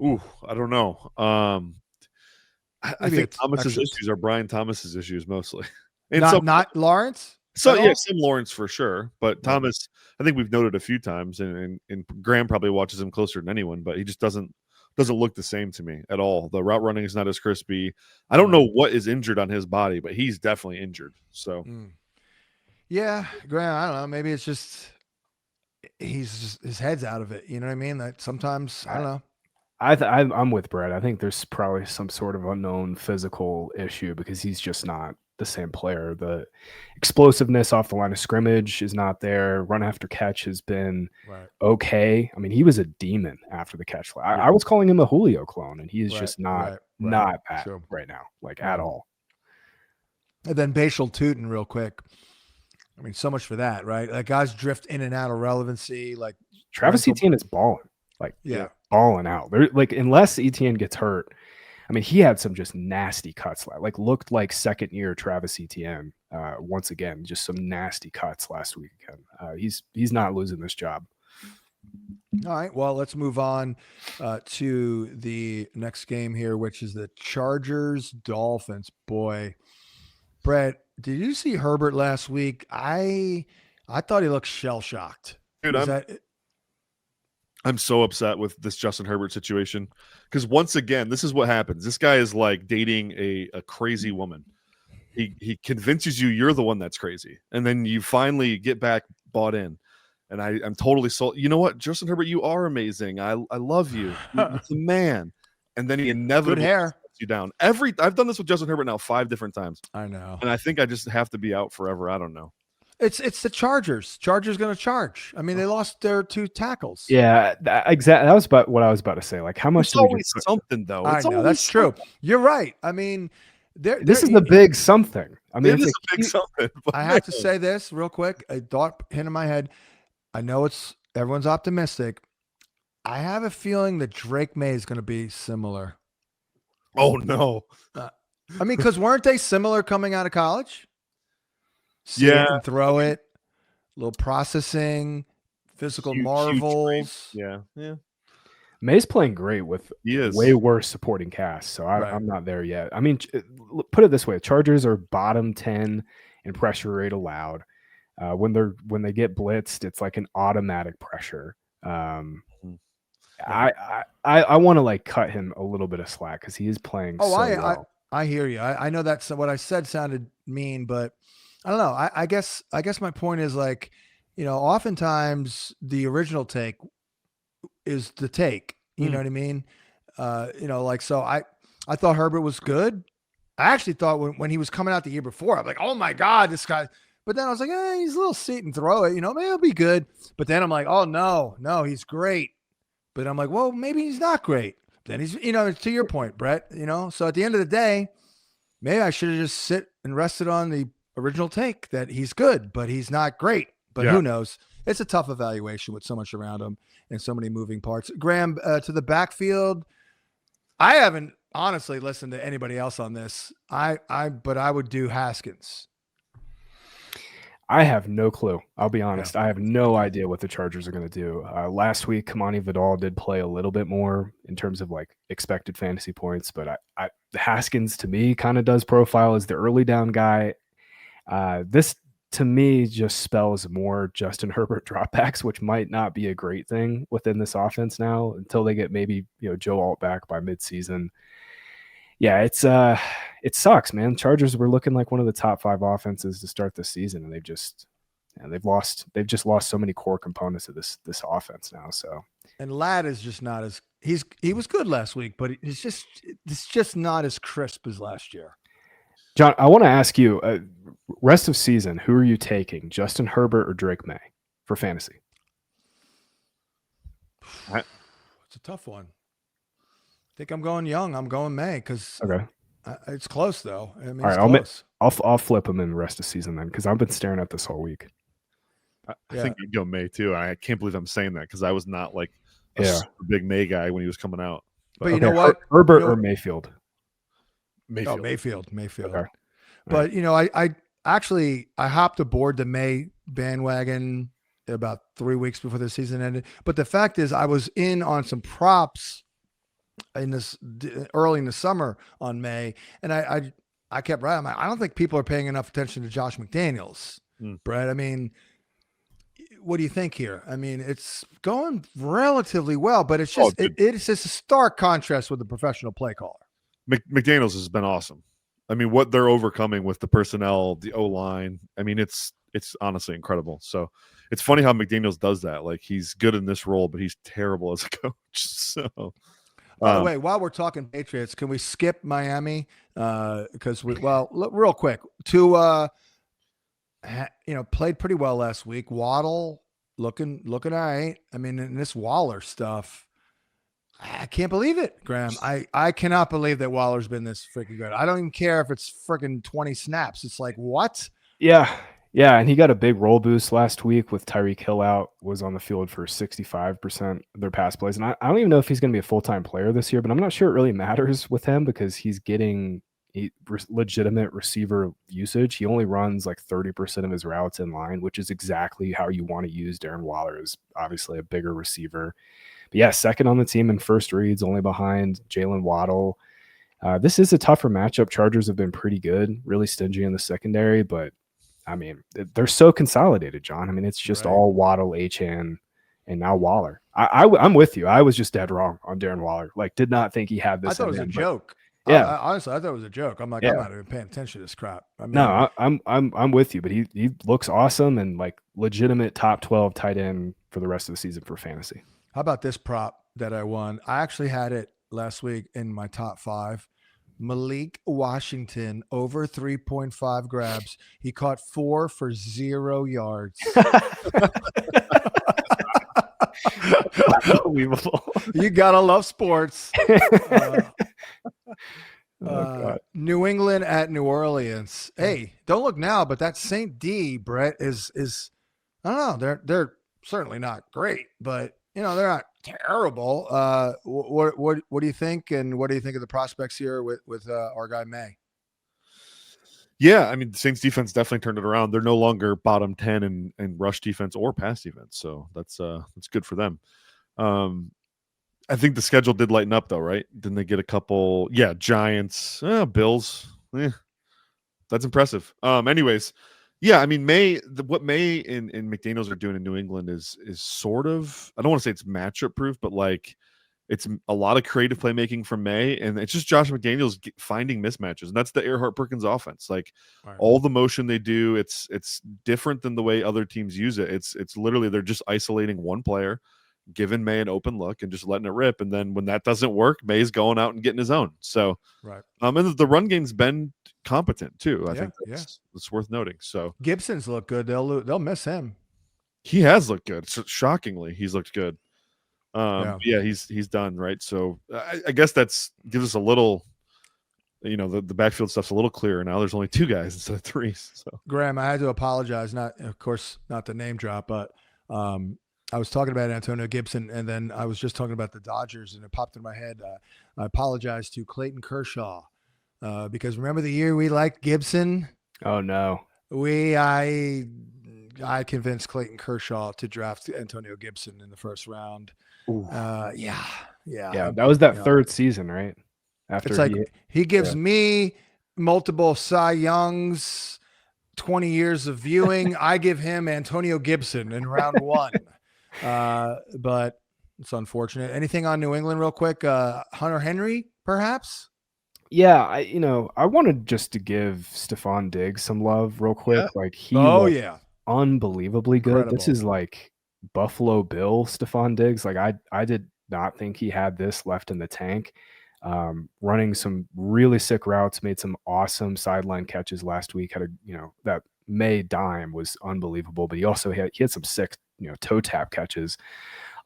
Ooh, I don't know. I think Thomas's issues are Brian Thomas's issues mostly. And not Lawrence? So yeah, some Lawrence for sure. But Thomas, I think we've noted a few times, and Graham probably watches him closer than anyone, but he just doesn't look the same to me at all. The route running is not as crispy. I don't know what is injured on his body, but he's definitely injured. So yeah, Graham, I don't know. Maybe it's just his head's out of it. You know what I mean? That sometimes I don't know. I'm with Brett. I think there's probably some sort of unknown physical issue because he's just not the same player. The explosiveness off the line of scrimmage is not there. Run after catch has been okay. I mean, he was a demon after the catch. I was calling him a Julio clone, and he is just not that right now, like at all. And then Bashal Tootin real quick. I mean, so much for that, right? Like guys drift in and out of relevancy. Like Travis Etienne is balling, balling out. They're like, unless Etienne gets hurt. I mean, he had some just nasty cuts, like looked like second year Travis Etienne. Once again, just some nasty cuts last weekend. He's not losing this job. All right. Well, let's move on to the next game here, which is the Chargers Dolphins. Boy, Brett, did you see Herbert last week? I thought he looked shell shocked. Dude, I'm so upset with this Justin Herbert situation because once again, this is what happens. This guy is like dating a crazy woman. He convinces you you're the one that's crazy, and then you finally get back bought in. And I'm totally sold. You know what, Justin Herbert, you are amazing. I love you. You're the man. And then he inevitably lets you down. I've done this with Justin Herbert now 5 different times. I know. And I think I just have to be out forever. I don't know. It's the Chargers. Chargers going to charge. I mean, they lost their 2 tackles. Yeah, exactly. That was what I was about to say. Like, how much? It's always something, though. I know that's true. You're right. I mean, this is the big something. I mean, it's a big something. I have to say this real quick. A thought hit in my head. I know everyone's optimistic. I have a feeling that Drake May is going to be similar. Oh no! I mean, because weren't they similar coming out of college? And throw it, little processing, physical marvels. Yeah. May's playing great with way worse supporting cast, so I'm not there yet. I mean, put it this way: Chargers are bottom 10 in pressure rate allowed. When they get blitzed, it's like an automatic pressure. I want to like cut him a little bit of slack because he is playing so well. I hear you. I know that's what I said sounded mean, but I don't know. I guess my point is like, oftentimes the original take is the take. You know what I mean? So I thought Herbert was good. I actually thought when he was coming out the year before, I'm like, oh my God, this guy. But then I was like, he's a little sit and throw it. Maybe he'll be good. But then I'm like, oh no, he's great. But I'm like, well, maybe he's not great. Then he's, to your point, Brett, so at the end of the day, maybe I should have just sit and rested on the original take that he's good, but he's not great. But who knows? It's a tough evaluation with so much around him and so many moving parts. Graham, to the backfield, I haven't honestly listened to anybody else on this. But I would do Haskins. I have no clue. I'll be honest. I have no idea what the Chargers are going to do. Last week, Kamani Vidal did play a little bit more in terms of like expected fantasy points, but Haskins to me kind of does profile as the early down guy. This to me just spells more Justin Herbert dropbacks, which might not be a great thing within this offense now until they get maybe Joe Alt back by midseason. Yeah, it sucks, man. Chargers were looking like one of the top 5 offenses to start the season, and they've just lost so many core components of this offense now. So, and Ladd is just not as he was good last week, but it's just not as crisp as last year. John, I want to ask you, rest of season, who are you taking, Justin Herbert or Drake May for fantasy? It's a tough one. I think I'm going young. I'm going May because okay. It's close though. I mean, all right, I'll flip him in the rest of season then because I've been staring at this all week. I think I'd go May too. I can't believe I'm saying that because I was not like a super big May guy when he was coming out. But you know what? Herbert or Mayfield? Mayfield. Oh, Mayfield. Okay. But I actually hopped aboard the May bandwagon about 3 weeks before the season ended. But the fact is, I was in on some props in this early in the summer on May, and I kept writing. I don't think people are paying enough attention to Josh McDaniels, Brett. I mean, what do you think here? I mean, it's going relatively well, but it's just it's just a stark contrast with the professional play caller. McDaniels has been awesome. I mean, what they're overcoming with the personnel, the O-line, I mean, it's honestly incredible. So it's funny how McDaniels does that. Like, he's good in this role, but he's terrible as a coach. So, by the way, while we're talking Patriots, can we skip Miami? Because real quick, played pretty well last week. Waddle looking all right. I mean, in this Waller stuff, I can't believe it, Graham. I cannot believe that Waller's been this freaking good. I don't even care if it's freaking 20 snaps. It's like, what? Yeah, and he got a big roll boost last week with Tyreek Hill out, was on the field for 65% of their pass plays. And I don't even know if he's going to be a full-time player this year, but I'm not sure it really matters with him because he's getting legitimate receiver usage. He only runs like 30% of his routes in line, which is exactly how you want to use Darren Waller, is obviously a bigger receiver. But yeah, second on the team in first reads, only behind Jalen Waddle. This is a tougher matchup. Chargers have been pretty good, really stingy in the secondary, but I mean, they're so consolidated, John. I mean, it's just all Waddle, Achane, and now Waller. I'm with you. I was just dead wrong on Darren Waller. Like, did not think he had this. I thought it was a joke. Yeah, honestly, I thought it was a joke. I'm like, I'm not even paying attention to this crap. I mean, no, I'm with you, but he looks awesome and like legitimate top 12 tight end for the rest of the season for fantasy. How about this prop that I won? I actually had it last week in my top 5. Malik Washington over 3.5 grabs. He caught 4 for 0 yards. Unbelievable. You gotta love sports. God. New England at New Orleans. Hey, don't look now, but that Saint D, Brett, is I don't know. They're certainly not great, but they're not terrible. What do you think, and what do you think of the prospects here with our guy May? Yeah, I mean, the Saints defense definitely turned it around. They're no longer bottom 10 in rush defense or pass defense, so that's good for them. I think the schedule did lighten up though, right? Didn't they get a couple? Yeah, Giants, Bills. That's impressive. Anyways, yeah, I mean, what May and McDaniels are doing in New England is sort of, I don't want to say it's matchup proof, but like it's a lot of creative playmaking from May, and it's just Josh McDaniels finding mismatches, and that's the Earhart-Perkins offense. Like all the motion they do, it's different than the way other teams use it. It's literally they're just isolating one player, giving May an open look and just letting it rip, and then when that doesn't work, May's going out and getting his own. So, and the run game's been competent too. I think that's worth noting. So Gibson's look good. They'll miss him. He has looked good. Shockingly, he's looked good. He's done right. So I guess that's gives us a little, the backfield stuff's a little clearer now. There's only 2 guys instead of 3. So Graham, I had to apologize. Not the name drop, but I was talking about Antonio Gibson, and then I was just talking about the Dodgers, and it popped in my head. I apologize to Clayton Kershaw because remember the year we liked Gibson? Oh no, I convinced Clayton Kershaw to draft Antonio Gibson in the first round. Yeah. That was that third season, right? After it's like he gives me multiple Cy Youngs, 20 years of viewing, I give him Antonio Gibson in round 1. But it's unfortunate. Anything on New England real quick? Hunter Henry, perhaps? Yeah, I wanted just to give Stephon Diggs some love real quick. Yeah. Like he Oh, was yeah. unbelievably good. This Incredible. is like Buffalo Bill Stephon Diggs. Like I did not think he had this left in the tank. Running some really sick routes, made some awesome sideline catches last week. Had that May dime was unbelievable, but he also had some sick toe tap catches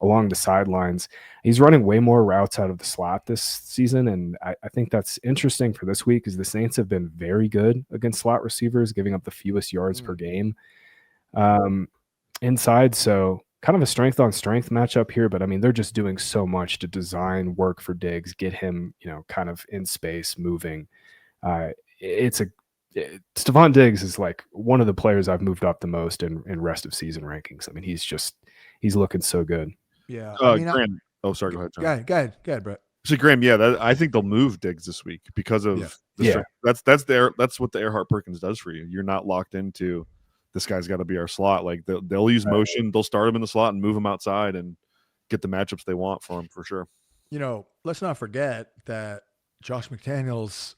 along the sidelines. He's running way more routes out of the slot this season, and I think that's interesting for this week because the Saints have been very good against slot receivers, giving up the fewest yards per game inside. So kind of a strength on strength matchup here, but I mean, they're just doing so much to design work for Diggs, get him, kind of in space, moving. Stephon Diggs is like one of the players I've moved up the most in rest of season rankings. I mean, he's looking so good. Yeah. Graham. Sorry. Go ahead, John. Go ahead, Brett. So Graham, I think they'll move Diggs this week because of that's what the Earhart Perkins does for you. You're not locked into this guy's got to be our slot. Like they'll use motion, they'll start him in the slot and move him outside and get the matchups they want for him for sure. Let's not forget that Josh McDaniels,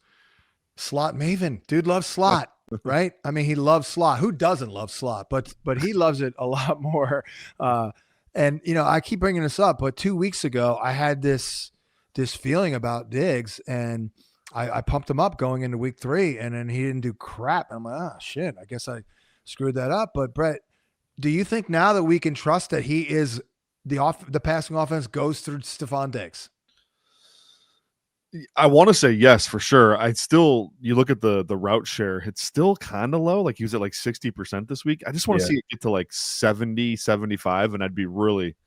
slot maven, dude loves slot, right? I mean, he loves slot. Who doesn't love slot? But he loves it a lot more. And I keep bringing this up, but 2 weeks ago I had this feeling about Diggs, and I pumped him up going into week 3, and then he didn't do crap. I'm like, shit, I guess I screwed that up. But Brett, do you think now that we can trust that he is the passing offense goes through Stephon Diggs? I want to say yes, for sure. You look at the route share, it's still kind of low. Like he was at like 60% this week. I just want to see it get to like 70, 75, and I'd be really,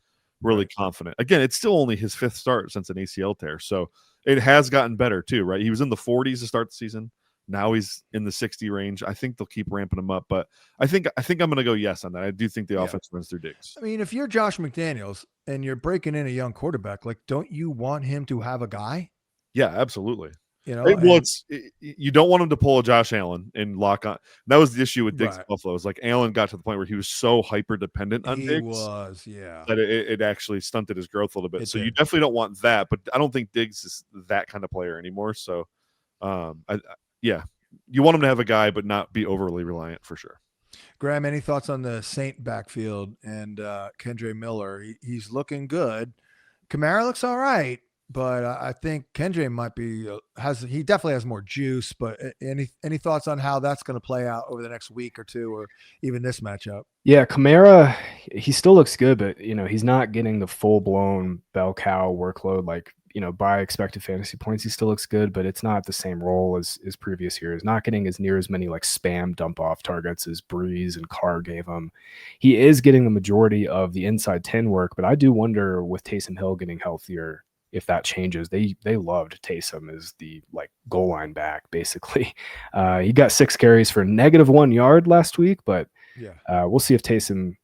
really confident. Again, it's still only his 5th start since an ACL tear. So it has gotten better too, right? He was in the 40s to start the season. Now he's in the 60 range. I think they'll keep ramping him up, but I think I'm going to go yes on that. I do think the offense runs through Diggs. I mean, if you're Josh McDaniels and you're breaking in a young quarterback, like, don't you want him to have a guy? Yeah, absolutely. You don't want him to pull a Josh Allen and lock on. That was the issue with Diggs at Buffalo. It's like Allen got to the point where he was so hyper dependent on Diggs. That it actually stunted his growth a little bit. You definitely don't want that, but I don't think Diggs is that kind of player anymore. So, you want him to have a guy, but not be overly reliant for sure. Graham, any thoughts on the Saint backfield and Kendre Miller? He's looking good. Kamara looks all right, but I think Kendre might be he definitely has more juice. But any thoughts on how that's going to play out over the next week or two, or even this matchup? Yeah, Kamara, he still looks good, but he's not getting the full blown bell cow workload like by expected fantasy points. He still looks good, but it's not the same role as previous years. Not getting as near as many like spam dump off targets as Breeze and Carr gave him. He is getting the majority of the inside 10 work, but I do wonder with Taysom Hill getting healthier if that changes. They loved Taysom as the like goal line back basically. He got 6 carries for -1 yard last week, but we'll see if Taysom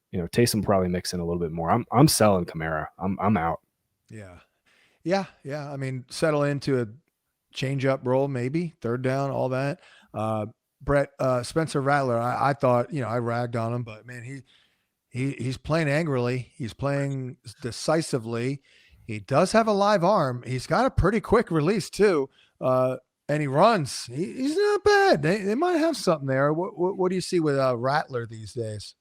probably mix in a little bit more. I'm selling Kamara. I'm out. Yeah. I mean, settle into a change-up role, maybe 3rd down, all that. Brett, Spencer Rattler, I thought, I ragged on him, but man, he's playing angrily. He's playing decisively. He does have a live arm. He's got a pretty quick release too, and he runs. He's not bad. They might have something there. What do you see with Rattler these days?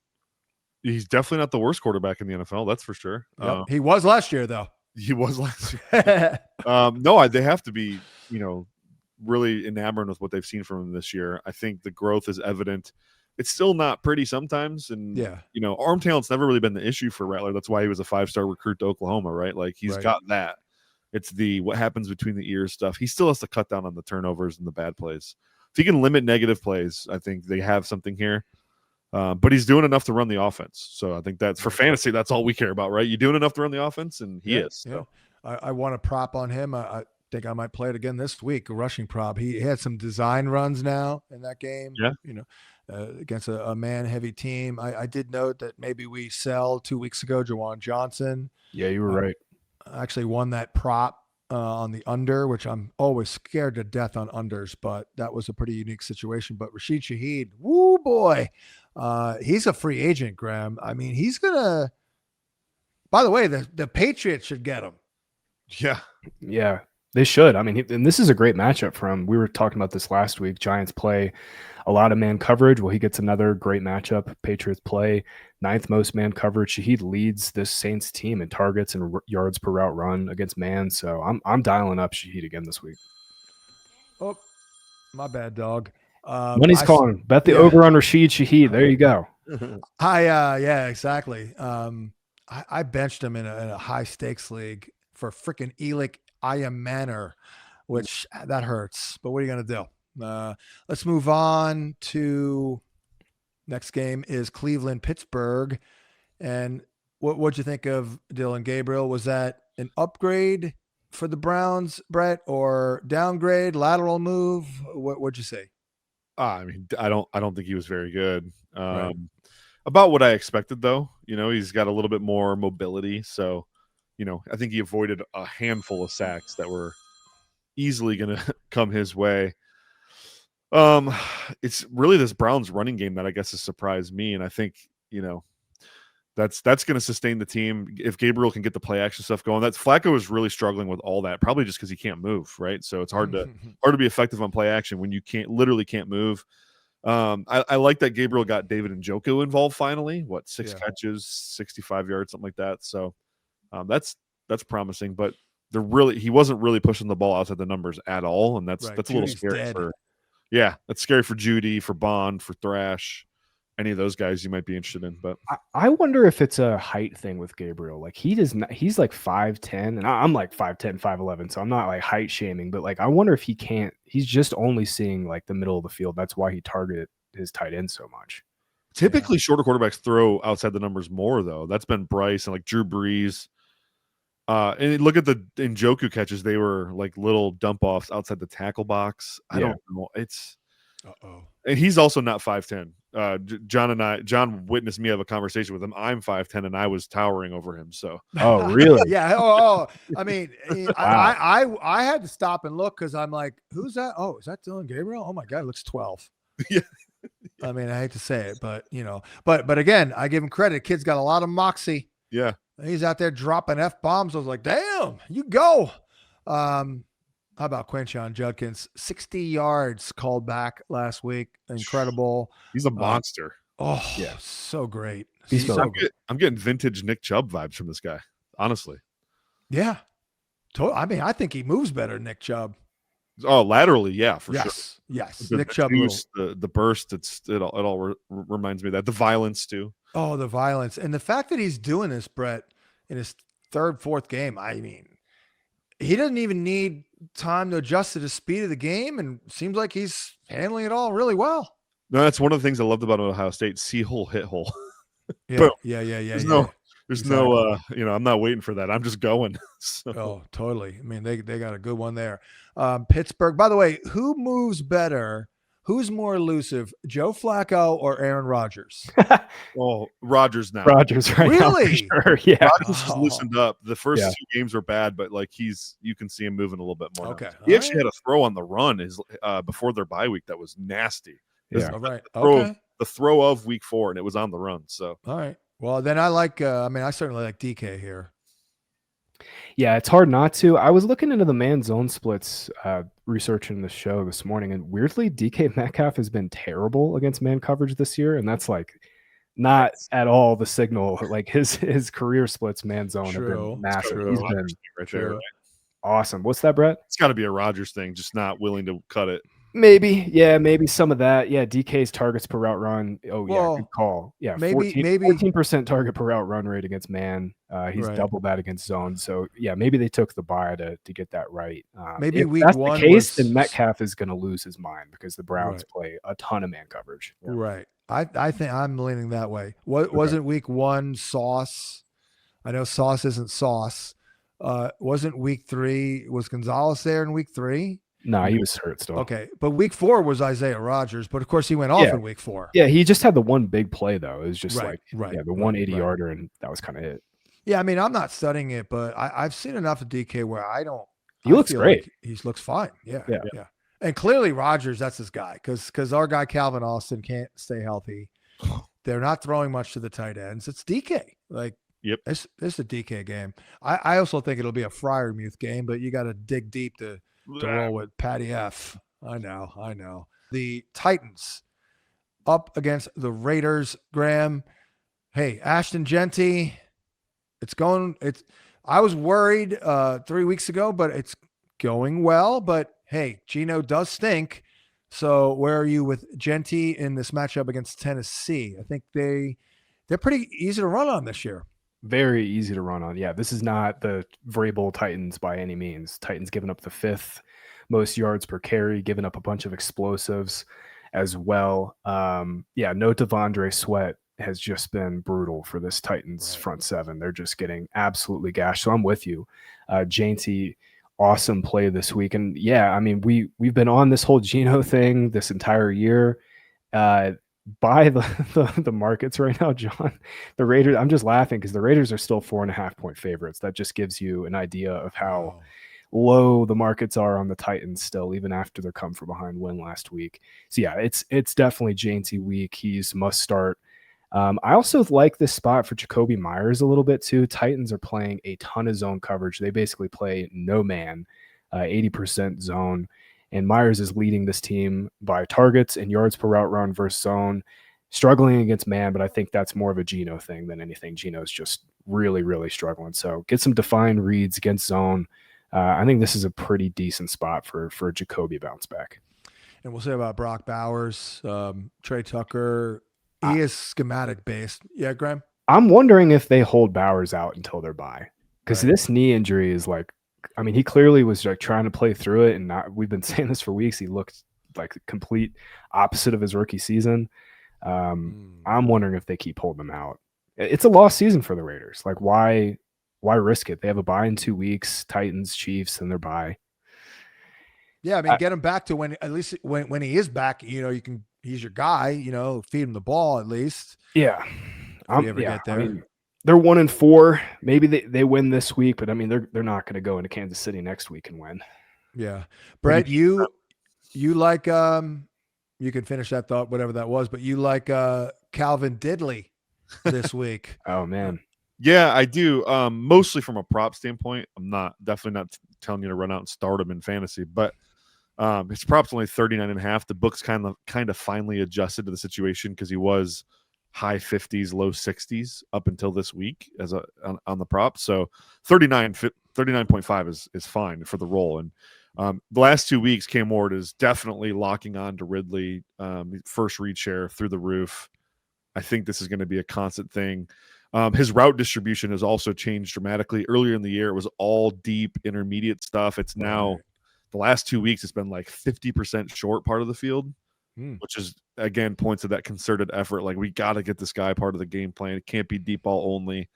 He's definitely not the worst quarterback in the NFL. That's for sure. Yep. He was last year, though. He was last year. No, they have to be, really enamored with what they've seen from him this year. I think the growth is evident. It's still not pretty sometimes. And, arm talent's never really been the issue for Rattler. That's why he was a 5-star recruit to Oklahoma, right? Like he's got that. It's what happens between the ears stuff. He still has to cut down on the turnovers and the bad plays. If he can limit negative plays, I think they have something here. But he's doing enough to run the offense. So I think that's for fantasy. That's all we care about, right? You're doing enough to run the offense, and he is. So. I want a prop on him. I think I might play it again this week, a rushing prop. He had some design runs now in that game, against a man-heavy team. I did note that maybe we sell 2 weeks ago Jawan Johnson. Yeah, you were right. I actually won that prop on the under, which I'm always scared to death on unders, but that was a pretty unique situation. But Rashid Shaheed, woo boy, he's a free agent, Graham. I mean, he's gonna. By the way, the Patriots should get him. Yeah. Yeah, they should. I mean, and this is a great matchup for him. We were talking about this last week. Giants play a lot of man coverage. Well, he gets another great matchup. Patriots play 9th most man coverage. He leads this Saints team in targets and yards per route run against man. So I'm dialing up Shaheed again this week. Oh, my bad, dog. Money's calling. Bet the over on Rashid Shaheed. There you go. Yeah, exactly. I benched him in a high stakes league for freaking Elick Manor, which that hurts. But what are you going to do? Let's move on to next game is Cleveland Pittsburgh. And what'd you think of Dylan Gabriel? Was that an upgrade for the Browns, Brett, or downgrade, lateral move? What'd you say? I mean, I don't think he was very good. Right. About what I expected, though. You know, he's got a little bit more mobility, so you know, I think he avoided a handful of sacks that were easily going to come his way. It's really this Browns running game that I guess has surprised me, and I think you know that's going to sustain the team if Gabriel can get the play action stuff going. That's Flacco is really struggling with all that, probably just because he can't move, right? So it's hard to be effective on play action when you literally can't move. I like that Gabriel got David Njoku involved finally. 6 catches, 65 yards, something like that. So that's promising, but he wasn't really pushing the ball outside the numbers at all, and that's a little scary that's scary for Judy, for Bond, for Thrash, any of those guys you might be interested in. But I wonder if it's a height thing with Gabriel. Like he's like 5'10", and I'm like 5'10", 5'11", so I'm not like height shaming, but like I wonder if he's just only seeing like the middle of the field. That's why he targeted his tight end so much. Typically shorter quarterbacks throw outside the numbers more, though. That's been Bryce and like Drew Brees. And look at the Njoku catches. They were like little dump offs outside the tackle box. I don't know. It's and he's also not 5'10". John witnessed me have a conversation with him. I'm 5'10", and I was towering over him. So really? Yeah. I mean, wow. I had to stop and look because I'm like, who's that? Oh, is that Dylan Gabriel? Oh my God, it looks 12. Yeah. I mean, I hate to say it, but you know, but again, I give him credit. Kid's got a lot of moxie. Yeah. He's out there dropping F-bombs. I was like, damn, you go. How about Quinshon Judkins? 60 yards called back last week. Incredible. He's a monster. So great. I'm getting vintage Nick Chubb vibes from this guy, honestly. Yeah. I mean, I think he moves better than Nick Chubb. Oh, laterally, yeah, for sure. Yes. The Nick Chubb. The burst, it all reminds me of that. The violence, too. Oh, the violence. And the fact that he's doing this, Brett, in his third, fourth game, I mean, he doesn't even need time to adjust to the speed of the game, and seems like he's handling it all really well. No, that's one of the things I loved about Ohio State. See hole, hit hole. Yeah. There's no, I'm not waiting for that. I'm just going. So. Oh, totally. I mean, they got a good one there. Pittsburgh, by the way, who moves better? Who's more elusive, Joe Flacco or Aaron Rodgers? Well, Rodgers now. Rodgers right really? now. Sure. Yeah. Rodgers has loosened up. The first 2 games were bad, but like you can see him moving a little bit more. Okay. He actually had a throw on the run before their bye week that was nasty. Yeah. All right. The throw of week 4, and it was on the run. So all right. Well, then I like. I certainly like DK here. Yeah, it's hard not to. I was looking into the man zone splits, researching the show this morning, and weirdly, DK Metcalf has been terrible against man coverage this year, and that's like not at all the signal. Like his career splits man zone have been massive. He's been there. Awesome. What's that, Brett? It's got to be a Rodgers thing, just not willing to cut it. Maybe some of that. Yeah, DK's targets per route run. Oh, yeah, good call. Yeah, maybe 14% target per route run rate against man. He's doubled that against zone. So, yeah, maybe they took the buy to get that right. Maybe if week that's one the case, then Metcalf is going to lose his mind because the Browns play a ton of man coverage. Yeah. Right. I think I'm leaning that way. Wasn't week 1 Sauce? I know Sauce isn't Sauce. Wasn't week 3? Was Gonzalez there in week 3? No, he was hurt still. Okay, but week 4 was Isaiah Rodgers, but of course he went off in week 4. Yeah, he just had the one big play though. It was just the 180 yarder, and that was kind of it. Yeah, I mean, I'm not studying it, but I've seen enough of DK where I He looks great. Like he looks fine. Yeah. Yeah. And clearly Rodgers, that's his guy because our guy Calvin Austin can't stay healthy. They're not throwing much to the tight ends. It's DK. Like, Yep. It's a DK game. I also think it'll be a Freiermuth game, but you got to dig deep to roll with Patty F. I know. The Titans up against the Raiders, Graham. Hey, Ashton Genty. I was worried 3 weeks ago, but it's going well. But hey, Geno does stink. So where are you with Genty in this matchup against Tennessee? I think they're pretty easy to run on this year. Very easy to run on. Yeah, this is not the Vrabel Titans by any means. Titans giving up the 5th most yards per carry, giving up a bunch of explosives as well. No Devondre Sweat has just been brutal for this Titans front seven. They're just getting absolutely gashed. So I'm with you. Jainty, awesome play this week. And yeah, I mean, we've been on this whole Geno thing this entire year. By the markets right now, John, the Raiders, I'm just laughing because the Raiders are still 4.5 point favorites. That just gives you an idea of how low the markets are on the Titans still, even after their come from behind win last week. So yeah, it's definitely Jainty week. He's must start. I also like this spot for Jacoby Myers a little bit too. Titans are playing a ton of zone coverage. They basically play no man, 80% zone. And Myers is leading this team by targets and yards per route run versus zone, struggling against man, but I think that's more of a Geno thing than anything. Geno's just really, really struggling. So get some defined reads against zone. I think this is a pretty decent spot for Jacoby bounce back. And we'll say about Brock Bowers, Trey Tucker. He is schematic based. Yeah, Graham? I'm wondering if they hold Bowers out until they're bye. Because this knee injury is like, I mean, he clearly was like trying to play through it, and we've been saying this for weeks. He looked like the complete opposite of his rookie season. I'm wondering if they keep holding him out. It's a lost season for the Raiders. Like, why risk it? They have a bye in 2 weeks, Titans, Chiefs, and they're bye. Yeah, I mean, get him back to when he is back. He's your guy. Feed him the ball at least. Yeah, if you ever get there. I mean, they're 1-4. Maybe they win this week, but I mean, they're not going to go into Kansas City next week and win. Yeah, Brett, you like you can finish that thought, whatever that was, but you like Calvin Diddley this week. Oh man, yeah, I do. Mostly from a prop standpoint. I'm definitely not telling you to run out and start him in fantasy, but his prop's only 39.5. The book's kind of finally adjusted to the situation because he was high 50s, low 60s up until this week on the prop. So 39.5 is fine for the role. And the last 2 weeks, Cam Ward is definitely locking on to Ridley. First read share through the roof. I think this is going to be a constant thing. His route distribution has also changed dramatically. Earlier in the year, it was all deep intermediate stuff. It's now the last 2 weeks, it's been like 50% short part of the field. Which is, again, points to that concerted effort. Like, we got to get this guy part of the game plan. It can't be deep ball only.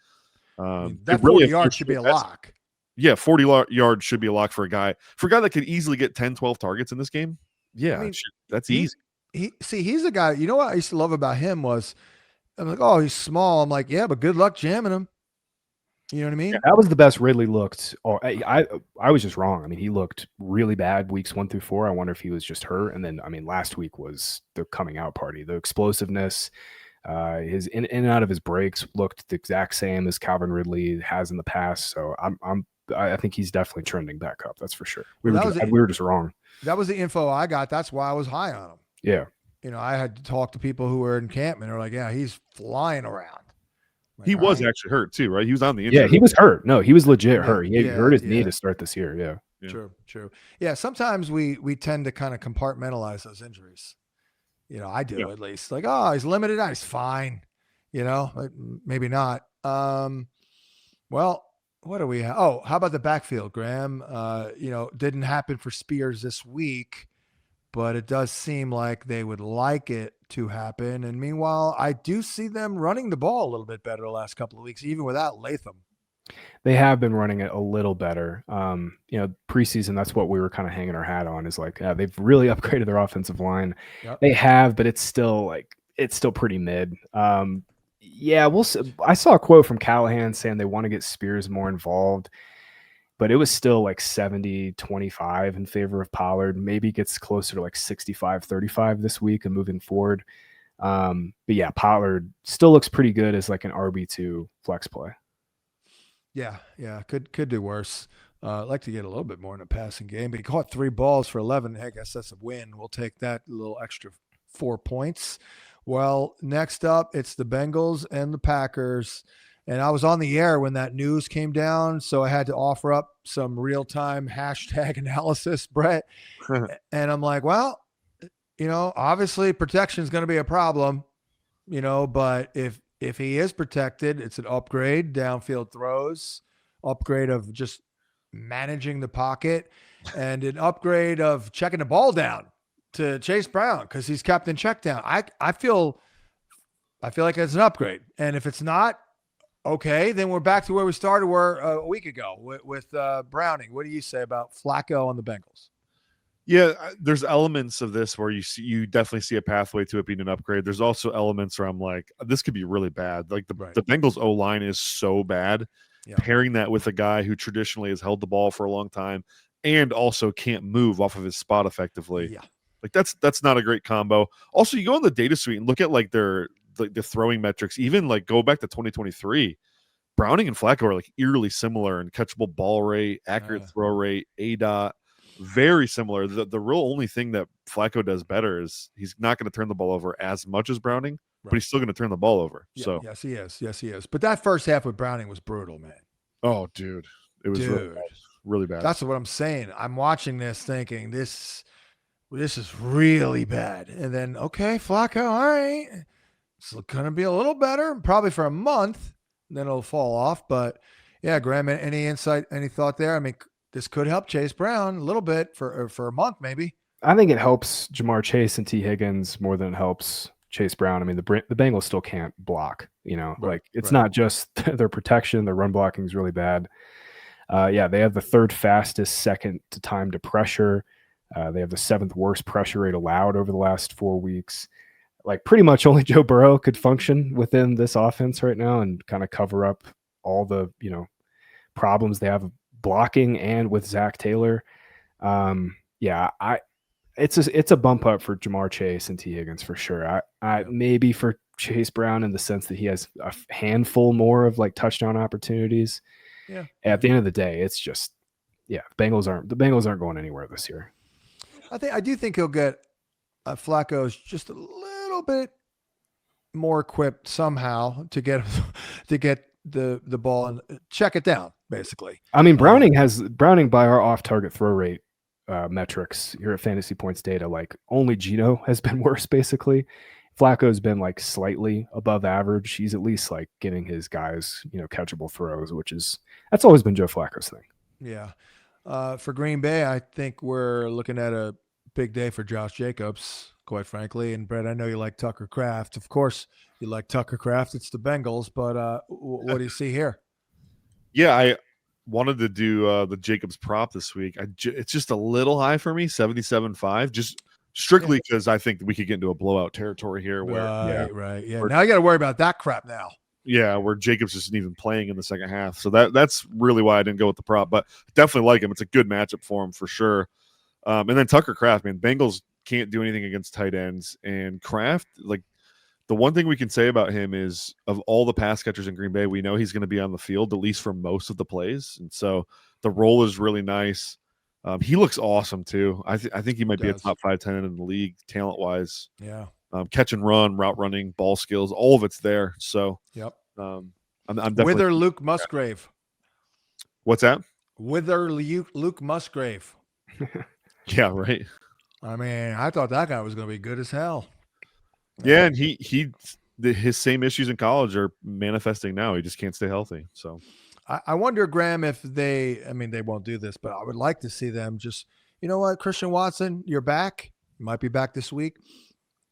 That 40 yards should be a lock. Yeah, 40 yards should be a lock for a guy that could easily get 10, 12 targets in this game. Yeah, I mean, that's easy. He's a guy. You know what I used to love about him was, I'm like, oh, he's small. I'm like, yeah, but good luck jamming him. You know what I mean? Yeah, that was the best Ridley looked. I was just wrong. I mean, he looked really bad weeks 1 through 4. I wonder if he was just hurt. And then, I mean, last week was the coming out party. The explosiveness, his in and out of his breaks looked the exact same as Calvin Ridley has in the past. So I think he's definitely trending back up. That's for sure. We were just wrong. That was the info I got. That's why I was high on him. Yeah. I had to talk to people who were in camp, and they're like, yeah, he's flying around. Like, he was actually hurt too, right? He was on the injury. Yeah, he was hurt. No, he was legit hurt. He hurt his knee to start this year. Yeah. True. Yeah, sometimes we tend to kind of compartmentalize those injuries. I do at least. Like, oh, he's limited. He's fine. Like, maybe not. Well, what do we have? Oh, how about the backfield, Graham? Didn't happen for Spears this week, but it does seem like they would like it to happen. And meanwhile, I do see them running the ball a little bit better the last couple of weeks, even without Latham. They have been running it a little better. Preseason, that's what we were kind of hanging our hat on, is like, they've really upgraded their offensive line. Yep. They have, but it's still pretty mid. We'll see. I saw a quote from Callahan saying they want to get Spears more involved. but it was still like 70-25 in favor of Pollard. Maybe gets closer to like 65-35 this week and moving forward. But yeah, Pollard still looks pretty good as like an RB2 flex play. Yeah, could do worse. I'd like to get a little bit more in the passing game, but he caught 3 balls for 11. I guess that's a win. We'll take that little extra 4 points. Well, next up, it's the Bengals and the Packers. And I was on the air when that news came down, so I had to offer up some real-time hashtag analysis, Brett. And I'm like, well, obviously protection is going to be a problem, but if he is protected, it's an upgrade, downfield throws, upgrade of just managing the pocket, and an upgrade of checking the ball down to Chase Brown because he's captain check down. I feel like it's an upgrade. And if it's not, okay, then we're back to where we started a week ago with Browning. What do you say about Flacco on the Bengals? Yeah, there's elements of this where you definitely see a pathway to it being an upgrade. There's also elements where I'm like, this could be really bad. Like the Bengals O-line is so bad. Yeah. Pairing that with a guy who traditionally has held the ball for a long time and also can't move off of his spot effectively. Yeah. Like that's not a great combo. Also, you go in the data suite and look at like the throwing metrics, even like go back to 2023. Browning and Flacco are like eerily similar in catchable ball rate, accurate throw rate, ADOT. Very similar. The real only thing that Flacco does better is he's not going to turn the ball over as much as Browning, but he's still going to turn the ball over. Yeah, so yes, he is. But that first half with Browning was brutal, man. Oh, dude, it was really bad. That's what I'm saying. I'm watching this thinking this is really bad, and then okay, Flacco, all right, it's going to be a little better, probably for a month, then it'll fall off. But yeah, Graham, any insight, any thought there? I mean, this could help Chase Brown a little bit for a month, maybe. I think it helps Jamar Chase and T. Higgins more than it helps Chase Brown. I mean, the Bengals still can't block, like it's not just their protection. Their run blocking is really bad. They have the 3rd fastest second to time to pressure. They have the 7th worst pressure rate allowed over the last 4 weeks. Like pretty much only Joe Burrow could function within this offense right now and kind of cover up all the, problems they have blocking and with Zach Taylor. It's a bump up for Jamar Chase and T. Higgins for sure. I maybe for Chase Brown in the sense that he has a handful more of like touchdown opportunities. Yeah. At the end of the day, it's just the Bengals aren't going anywhere this year. I do think he'll get Flacco's just a little bit more equipped somehow to get the ball and check it down, basically. I mean, Browning by our off-target throw rate metrics here at Fantasy Points Data, like only Geno has been worse, basically. Flacco's been like slightly above average. He's at least like getting his guys, catchable throws, that's always been Joe Flacco's thing. Yeah. For Green Bay, I think we're looking at a big day for Josh Jacobs, quite frankly. And Brett, I know you like Tucker Kraft. Of course, you like Tucker Kraft. It's the Bengals, but what do you see here? Yeah, I wanted to do the Jacobs prop this week. It's just a little high for me, 77.5, just strictly because I think we could get into a blowout territory here. Right. Yeah. Now you got to worry about that crap now. Yeah, where Jacobs isn't even playing in the second half. So that's really why I didn't go with the prop, but definitely like him. It's a good matchup for him for sure. And then Tucker Kraft, man, Bengals can't do anything against tight ends. And Kraft, like the one thing we can say about him is of all the pass catchers in Green Bay, we know he's going to be on the field, at least for most of the plays. And so the role is really nice. He looks awesome too. I think he might be a top 5 10 in the league talent-wise. Yeah. Catch and run, route running, ball skills, all of it's there. So, yep. I'm definitely Wither Luke Musgrave. What's that? Wither Luke Musgrave. Yeah, right. I mean, I thought that guy was going to be good as hell. Yeah, and his same issues in college are manifesting now. He just can't stay healthy. So, I wonder, Graham, if they won't do this, but I would like to see them just, you know what, Christian Watson, you're back. You might be back this week.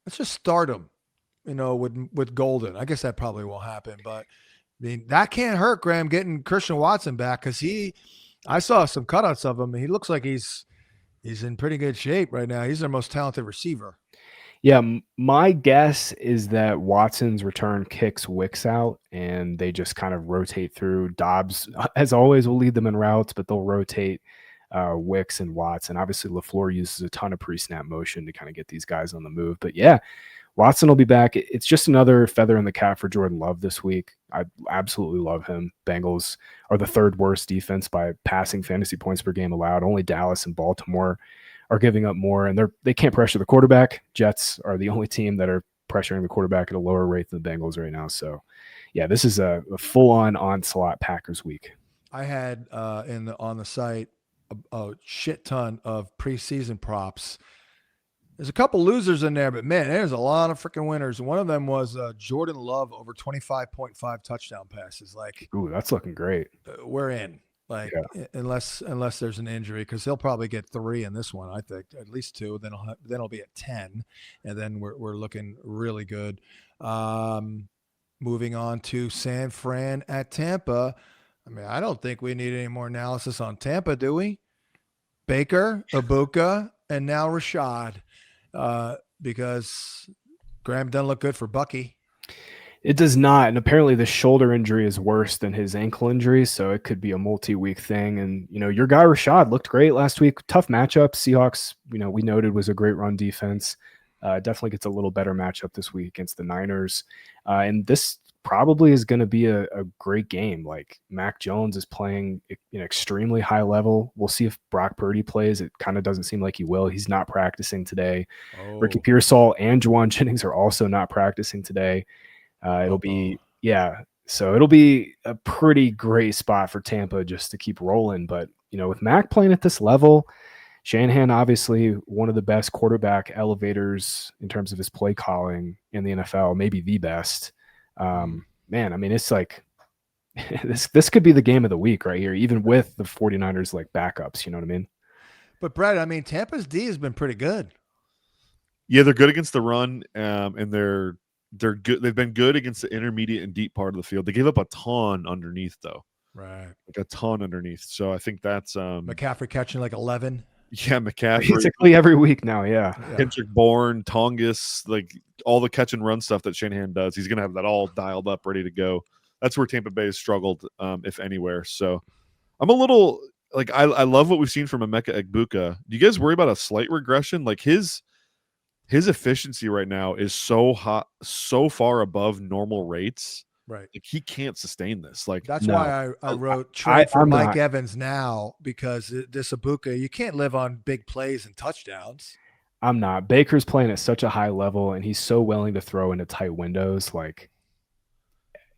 Let's just start him, with Golden. I guess that probably won't happen, but I mean, that can't hurt, Graham, getting Christian Watson back because I saw some cutouts of him, and he looks like he's in pretty good shape right now. He's their most talented receiver. Yeah, my guess is that Watson's return kicks Wicks out, and they just kind of rotate through. Dobbs, as always, will lead them in routes, but they'll rotate Wicks and Watson. Obviously, LaFleur uses a ton of pre-snap motion to kind of get these guys on the move. But yeah, Watson will be back. It's just another feather in the cap for Jordan Love this week. I absolutely love him. Bengals are the third worst defense by passing fantasy points per game allowed. Only Dallas and Baltimore are giving up more, and they can't pressure the quarterback. Jets are the only team that are pressuring the quarterback at a lower rate than the Bengals right now. So, yeah, this is a full-on onslaught Packers week. I had on the site a shit ton of preseason props. There's a couple losers in there, but man, there's a lot of freaking winners. One of them was Jordan Love over 25.5 touchdown passes. Like, ooh, that's looking great. We're in. Like, unless there's an injury, because he'll probably get 3 in this one. I think at least 2. Then he'll be at 10, and then we're looking really good. Moving on to San Fran at Tampa. I mean, I don't think we need any more analysis on Tampa, do we? Baker, Ibuka, and now Rashad, because Graham doesn't look good for Bucky. It does not, and apparently the shoulder injury is worse than his ankle injury, so it could be a multi-week thing. And, your guy Rashad looked great last week. Tough matchup. Seahawks, we noted was a great run defense. Definitely gets a little better matchup this week against the Niners. And this probably is going to be a great game. Like, Mac Jones is playing an extremely high level. We'll see if Brock Purdy plays. It kind of doesn't seem like he will. He's not practicing today. Ricky Pearsall and Juwan Jennings are also not practicing today. It'll be a pretty great spot for Tampa just to keep rolling. But, with Mac playing at this level, Shanahan, obviously one of the best quarterback elevators in terms of his play calling in the NFL, maybe the best. Man, I mean, it's like this could be the game of the week right here, even with the 49ers like backups, you know what I mean? But Brett, I mean, Tampa's D has been pretty good. Yeah, they're good against the run, and they're good. They've been good against the intermediate and deep part of the field. They gave up a ton underneath, though. Right. Like a ton underneath. So I think that's McCaffrey catching like 11. Yeah, McCaffrey. Basically every week now, yeah. Kendrick Bourne, Tongus, like all the catch and run stuff that Shanahan does. He's going to have that all dialed up, ready to go. That's where Tampa Bay has struggled, if anywhere. So I'm a little like I love what we've seen from Emeka Egbuka. Do you guys worry about a slight regression? Like his efficiency right now is so hot, so far above normal rates. Right. Like he can't sustain this. Like that's why I wrote trade for Mike Evans now, because this Ibuka, you can't live on big plays and touchdowns. I'm not. Baker's playing at such a high level, and he's so willing to throw into tight windows. Like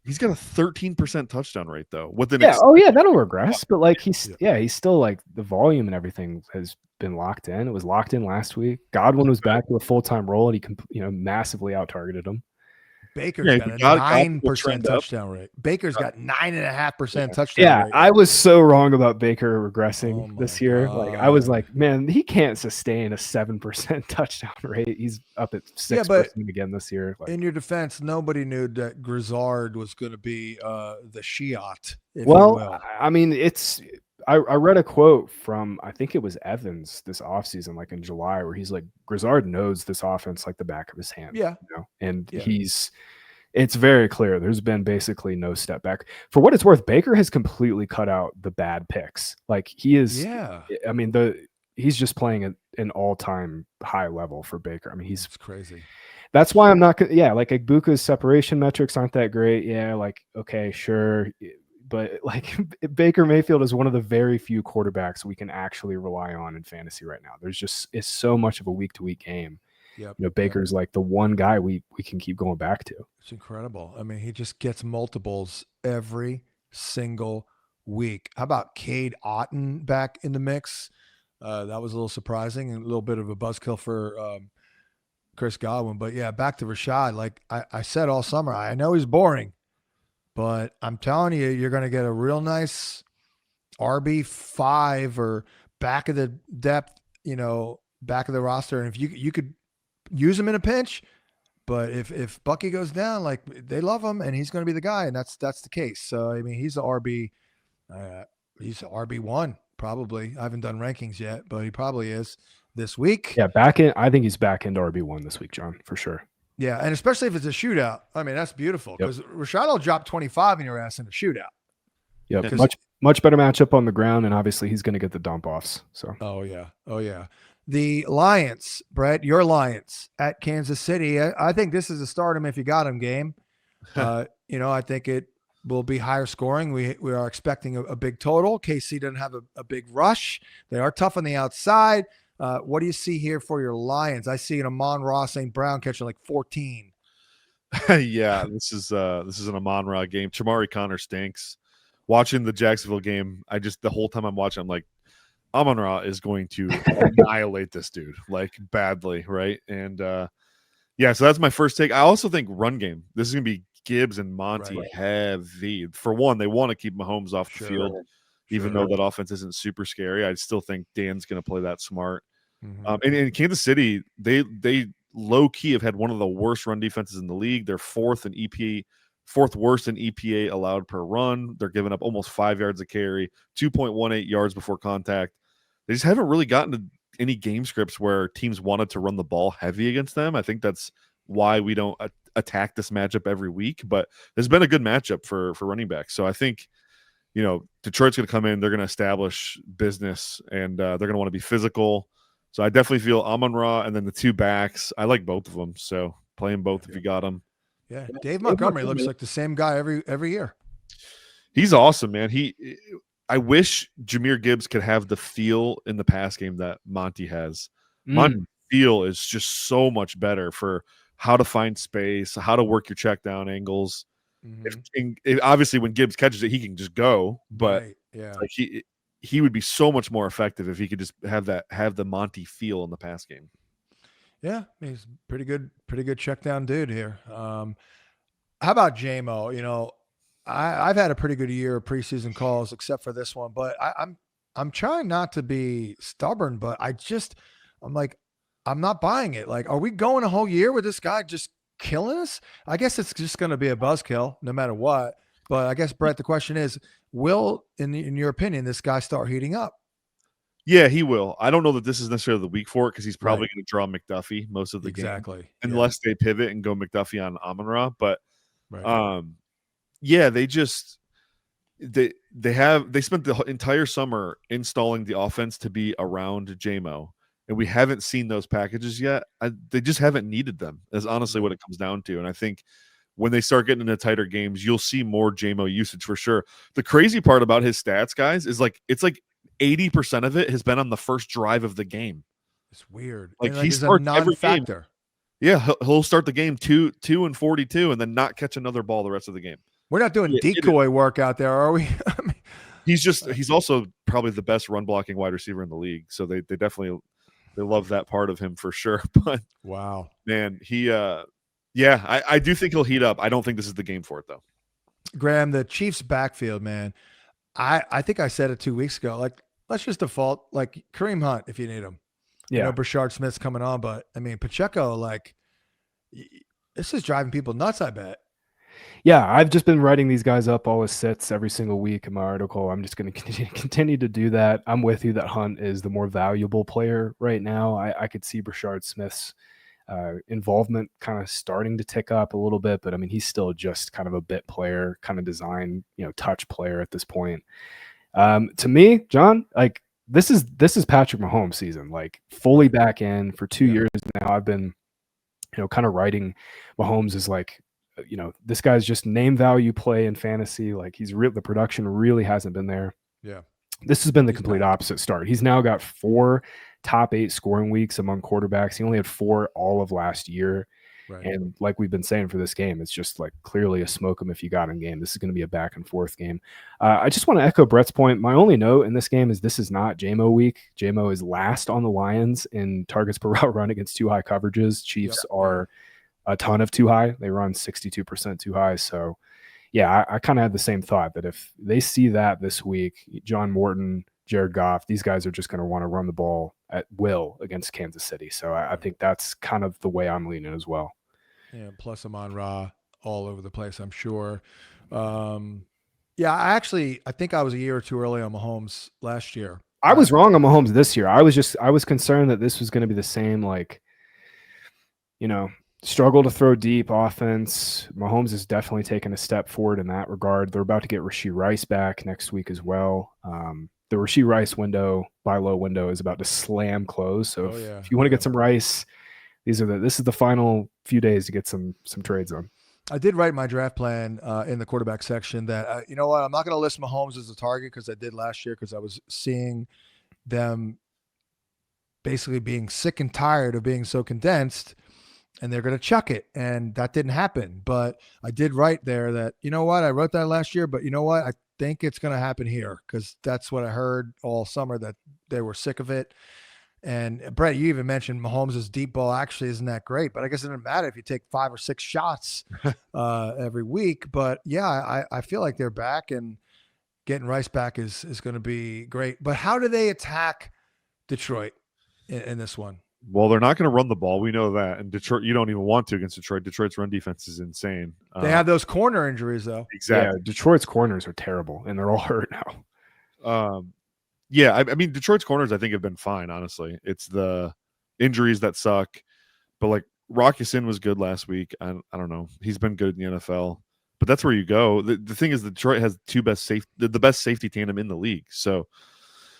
he's got a 13% touchdown rate though. That'll regress. But like he's still like the volume and everything has been locked in. It was locked in last week. Godwin was back to a full-time role, and he massively out-targeted him. Baker's got a 9% touchdown rate. Baker's got 9.5% touchdown rate. I was so wrong about Baker regressing this year. God. Like I was like, man, he can't sustain a 7% touchdown rate. He's up at 6% again this year. Like, in your defense, nobody knew that Grizzard was going to be the Shiat. Well, I mean, I read a quote from, I think it was Evans this offseason, like in July, where he's like, Grizzard knows this offense like the back of his hand. Yeah. And it's very clear. There's been basically no step back. For what it's worth, Baker has completely cut out the bad picks. Like he is, I mean, he's just playing at an all-time high level for Baker. I mean, he's crazy. That's why I'm not, like Egbuka's separation metrics aren't that great. Yeah. Like, okay, sure. But like Baker Mayfield is one of the very few quarterbacks we can actually rely on in fantasy right now. It's so much of a week-to-week game. Yep. Baker's like the one guy we can keep going back to. It's incredible. I mean, he just gets multiples every single week. How about Cade Otton back in the mix? That was a little surprising and a little bit of a buzzkill for Chris Godwin. But yeah, back to Rashad. Like I said all summer, I know he's boring, but I'm telling you, you're going to get a real nice RB5 or back of the depth, back of the roster. And if you could use him in a pinch, but if Bucky goes down, like they love him and he's going to be the guy. And that's the case. So, I mean, he's the RB1 probably. I haven't done rankings yet, but he probably is. this week. Yeah, I think he's back into RB1 this week, John, for sure. Yeah, and especially if it's a shootout. I mean, that's beautiful Yep. because Rashad will drop 25 in your ass in a shootout. Yep, much better matchup on the ground, and obviously he's going to get the dump offs. So. Oh yeah. The Lions, Brett, your Lions at Kansas City. I think this is a start 'em if you got 'em game. I think it will be higher scoring. We are expecting a big total. KC doesn't have a big rush. They are tough on the outside. What do you see here for your Lions? I see an Amon-Ra St. Brown catching like 14. Yeah, this is an Amon-Ra game. Chamari Connor stinks. Watching the Jacksonville game, the whole time I'm watching, I'm like, Amon-Ra is going to annihilate this dude like badly, right? And so that's my first take. I also think run game. This is gonna be Gibbs and Monty heavy. For one, they want to keep Mahomes off the field, even though that offense isn't super scary. I still think Dan's gonna play that smart. And in Kansas City, they low key have had one of the worst run defenses in the league. They're fourth worst in EPA allowed per run. They're giving up almost 5 yards a carry, 2.18 yards before contact. They just haven't really gotten to any game scripts where teams wanted to run the ball heavy against them. I think that's why we don't attack this matchup every week, but there's been a good matchup for running backs. So I think, Detroit's going to come in, they're going to establish business, and they're going to want to be physical. So I definitely feel Amon-Ra, and then the two backs. I like both of them. So playing both if you got them. Yeah, Dave Montgomery looks like the same guy every year. He's awesome, man. I wish Jahmyr Gibbs could have the feel in the pass game that Monty has. Monty's feel is just so much better for how to find space, how to work your check down angles. Obviously, when Gibbs catches it, he can just go, but like he would be so much more effective if he could just have the Monty feel in the pass game. Yeah, he's pretty good check down dude here. How about JMO? I've had a pretty good year of preseason calls, except for this one, but I'm trying not to be stubborn, but I'm not buying it. Like, are we going a whole year with this guy just killing us? I guess it's just going to be a buzzkill no matter what. But I guess, Brett, the question is, will, in your opinion, this guy start heating up? Yeah, he will. I don't know that this is necessarily the week for it because he's probably going to draw McDuffie most of the game, unless they pivot and go McDuffie on Amon-Ra. But they spent the entire summer installing the offense to be around JMO, and we haven't seen those packages yet. They just haven't needed them. Is honestly what it comes down to. And I think when they start getting into tighter games, you'll see more JMO usage for sure. The crazy part about his stats, guys, is it's like 80% of it has been on the first drive of the game. It's weird. Like he starts every game. Yeah, he'll start the game 2 and 42, and then not catch another ball the rest of the game. We're not doing decoy work out there, are we? He's also probably the best run blocking wide receiver in the league. So they definitely love that part of him for sure. But wow, man, I do think he'll heat up. I don't think this is the game for it though. Graham, the Chiefs backfield, man. I think I said it 2 weeks ago. Like, let's just default like Kareem Hunt if you need him. Yeah, Brashard Smith's coming on, but I mean Pacheco, like, this is driving people nuts. I bet. Yeah, I've just been writing these guys up all as sits every single week in my article. I'm just going to continue to do that. I'm with you that Hunt is the more valuable player right now. I could see Brashard Smith's involvement kind of starting to tick up a little bit, but I mean, he's still just kind of a bit player, kind of design, touch player at this point. To me, John, like this is Patrick Mahomes season, like fully back in for 2 years now. I've been, kind of writing Mahomes as like, this guy's just name value play in fantasy. Like the production really hasn't been there. Yeah. This has been the complete opposite start. He's now got 4 top 8 scoring weeks among quarterbacks. He only had 4 all of last year. Right. And like we've been saying for this game, it's just like clearly a smoke 'em if you got him game. This is going to be a back and forth game. I just want to echo Brett's point. My only note in this game is this is not JMO week. JMO is last on the Lions in targets per route run against too high coverages. Chiefs are a ton of too high. They run 62% too high. So yeah, I kind of had the same thought that if they see that this week, John Morton, Jared Goff, these guys are just going to want to run the ball at will against Kansas City. So I think that's kind of the way I'm leaning as well. Yeah, plus Amon-Ra all over the place, I'm sure. I think I was a year or two early on Mahomes last year. I was wrong on Mahomes this year. I was concerned that this was going to be the same, like, struggle to throw deep offense. Mahomes has definitely taken a step forward in that regard. They're about to get Rashee Rice back next week as well. The Rashee Rice buy low window is about to slam close. So if you want to get some Rice, this is the final few days to get some trades on. I did write my draft plan in the quarterback section that, you know what, I'm not going to list Mahomes as a target because I did last year because I was seeing them basically being sick and tired of being so condensed, and they're going to chuck it. And that didn't happen. But I did write there that, you know what, I wrote that last year, but you know what, I think it's going to happen here because that's what I heard all summer, that they were sick of it. And Brett, you even mentioned Mahomes' deep ball actually isn't that great, but I guess it doesn't matter if you take 5 or 6 shots every week. But yeah, I feel like they're back, and getting Rice back is going to be great. But how do they attack Detroit in this one? Well, they're not going to run the ball. We know that. And Detroit, you don't even want to against Detroit. Detroit's run defense is insane. They have those corner injuries, though. Exactly. Yeah, Detroit's corners are terrible, and they're all hurt now. Yeah, I mean, Detroit's corners, I think, have been fine, honestly. It's the injuries that suck. But, like, Rocky Sin was good last week. I don't know. He's been good in the NFL. But that's where you go. The thing is, Detroit has the best safety tandem in the league. So,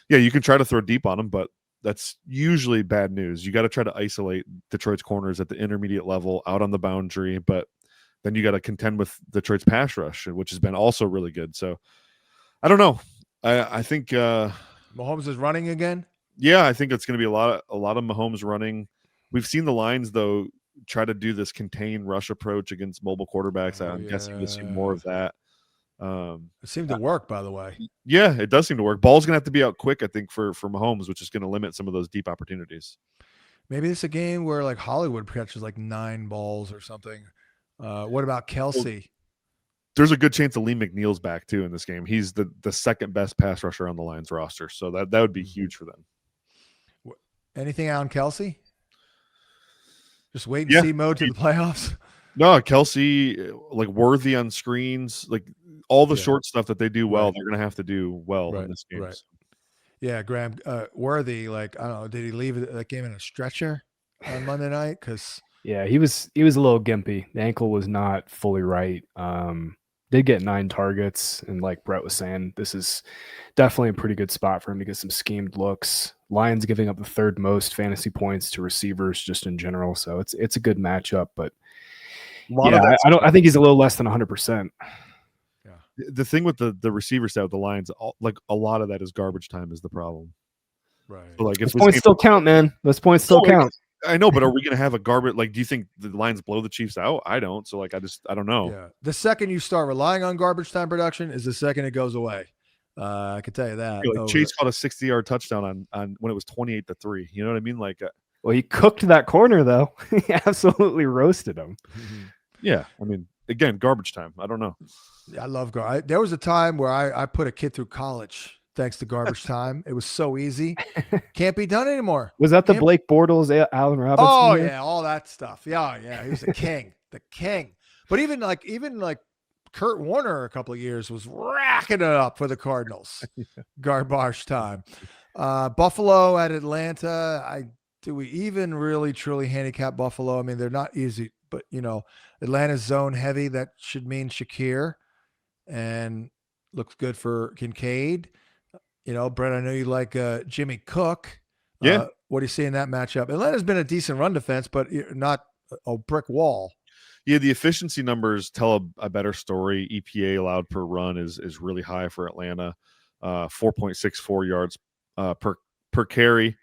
yeah, you can try to throw deep on them, but that's usually bad news. You got to try to isolate Detroit's corners at the intermediate level, out on the boundary. But then you got to contend with Detroit's pass rush, which has been also really good. So, I don't know. I think Mahomes is running again. Yeah, I think it's going to be a lot of Mahomes running. We've seen the lines though try to do this contain rush approach against mobile quarterbacks. I'm guessing we'll see more of that. It seemed to work, by the way. Yeah, it does seem to work. Ball's going to have to be out quick, I think, for Mahomes, which is going to limit some of those deep opportunities. Maybe it's a game where like Hollywood catches like 9 balls or something. What about Kelsey? There's a good chance that Lee McNeil's back too in this game. He's the second best pass rusher on the Lions roster, so that would be huge for them. Anything on Kelsey? Just wait and see mode to the playoffs. No, Kelsey, like Worthy on screens, like all the short stuff that they do well, they're going to have to do well in this game. Right. Yeah, Graham, Worthy, like, I don't know, did he leave that game in a stretcher on Monday night? Because yeah, he was a little gimpy. The ankle was not fully right. Did get 9 targets, and like Brett was saying, this is definitely a pretty good spot for him to get some schemed looks. Lions giving up the 3rd most fantasy points to receivers just in general, so it's a good matchup. But I think he's a little less than 100%. Yeah, the thing with the receiver side with the Lions, like a lot of that is garbage time is the problem. Right. So like those points still count, man. Those points still count. I know, but are we going to have a garbage? Like, do you think the Lions blow the Chiefs out? I don't. So, like, I don't know. Yeah. The second you start relying on garbage time production is the second it goes away. I can tell you that. Like Chase caught a 60-yard touchdown on when it was 28-3. You know what I mean? Like, well, he cooked that corner though. He absolutely roasted him. Mm-hmm. Yeah, I mean, again, garbage time. I don't know. I love garbage. There was a time where I put a kid through college thanks to garbage time. It was so easy. Can't be done anymore. Was that the Blake Bortles, Allen Robinson? Oh, yeah, all that stuff. Yeah. He was the king. The king. But even like Kurt Warner a couple of years was racking it up for the Cardinals. Garbage time. Buffalo at Atlanta. Do we even really truly handicap Buffalo? I mean, they're not easy, but Atlanta's zone heavy. That should mean Shakir, and looks good for Kincaid. Brett, I know you like Jimmy Cook. Yeah. What do you see in that matchup? Atlanta's been a decent run defense, but not a brick wall. Yeah, the efficiency numbers tell a better story. EPA allowed per run is really high for Atlanta, 4.64 yards per carry.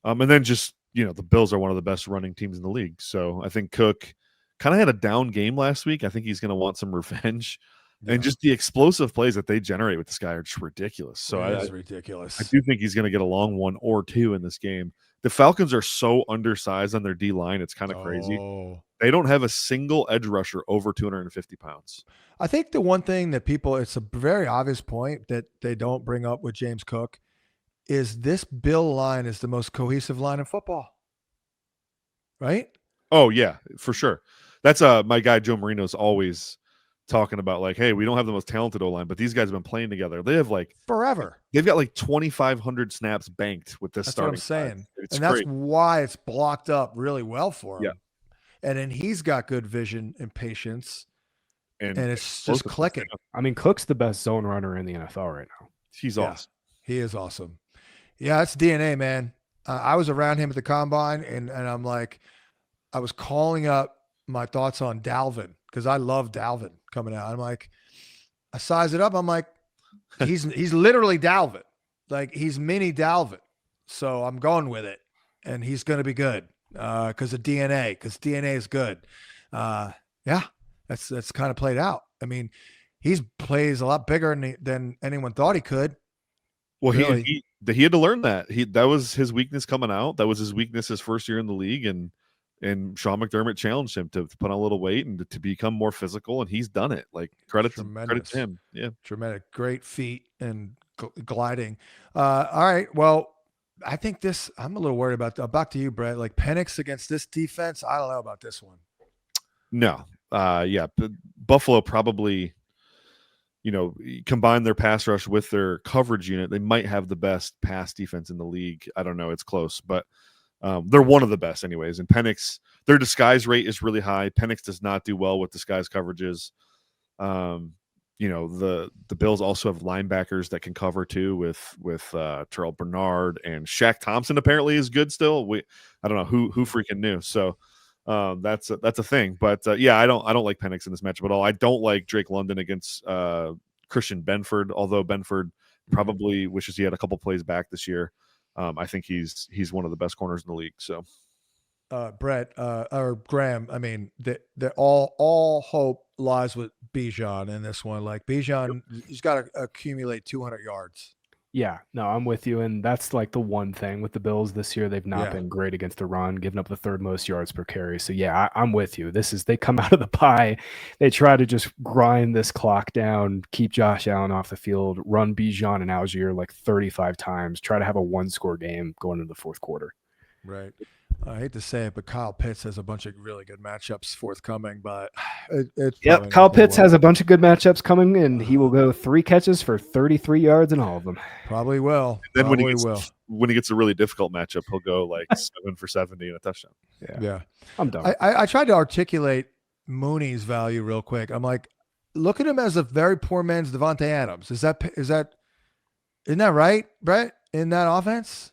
And then just, the Bills are one of the best running teams in the league. So I think Cook kind of had a down game last week. I think he's going to want some revenge. Yeah. And just the explosive plays that they generate with this guy are just ridiculous. So it is ridiculous. I do think he's going to get a long 1 or 2 in this game. The Falcons are so undersized on their D line. It's kind of crazy. They don't have a single edge rusher over 250 pounds. I think the one thing that it's a very obvious point that they don't bring up with James Cook is this Bill line is the most cohesive line in football. Right? Oh, yeah, for sure. That's my guy Joe Marino's always talking about like, hey, we don't have the most talented O-line, but these guys have been playing together. They have like forever. They've got like 2,500 snaps banked with this That's starting. what I'm saying. It's and that's great. why it's blocked up really well for him. Yeah. And then he's got good vision and patience. And it's just clicking. I mean, Cook's the best zone runner in the NFL right now. He's awesome. He is awesome. Yeah, it's DNA, man. I was around him at the combine, and I'm like, I was calling up my thoughts on Dalvin because I love Dalvin coming out. I'm like, I size it up. I'm like, he's literally Dalvin. Like, he's mini Dalvin. So I'm going with it, and he's going to be good because of DNA, because DNA is good. Yeah, that's kind of played out. I mean, he plays a lot bigger than anyone thought he could. Well, really. he had to learn that. That was his weakness coming out. That was his weakness his first year in the league, and Sean McDermott challenged him to put on a little weight and to become more physical, and he's done it. Like credit to him. Yeah, tremendous, great feet and gliding. All right, well, I think this. I'm a little worried about. Back to you, Brett. Like Penix against this defense. I don't know about this one. No, yeah, Buffalo probably. Combine their pass rush with their coverage unit, they might have the best pass defense in the league. I don't know. It's close, but they're one of the best anyways. And Penix, their disguise rate is really high. Penix does not do well with disguise coverages. The Bills also have linebackers that can cover too with Terrell Bernard, and Shaq Thompson apparently is good still. I don't know who freaking knew. So that's a thing, but yeah, I don't like Penix in this matchup at all. I don't like Drake London against Christian Benford, although Benford probably wishes he had a couple plays back this year. I think he's one of the best corners in the league. So, Brett or Graham, I mean, all hope lies with Bijan in this one. Like Bijan, he's got to accumulate 200 yards. Yeah, no, I'm with you. And that's like the one thing with the Bills this year. They've not been great against the run, giving up the third most yards per carry. So yeah, I'm with you. They come out of the pie. They try to just grind this clock down, keep Josh Allen off the field, run Bijan and Algier like 35 times, try to have a 1-score game going into the fourth quarter. Right. I hate to say it, but Kyle Pitts has a bunch of really good matchups forthcoming. But Kyle Pitts has a bunch of good matchups coming, and he will go 3 catches for 33 yards in all of them. Probably will. And then when he gets a really difficult matchup, he'll go like 7 for 70 and a touchdown. Yeah. I'm done. I tried to articulate Mooney's value real quick. I'm like, look at him as a very poor man's Devontae Adams. Isn't that right, Brett? In that offense?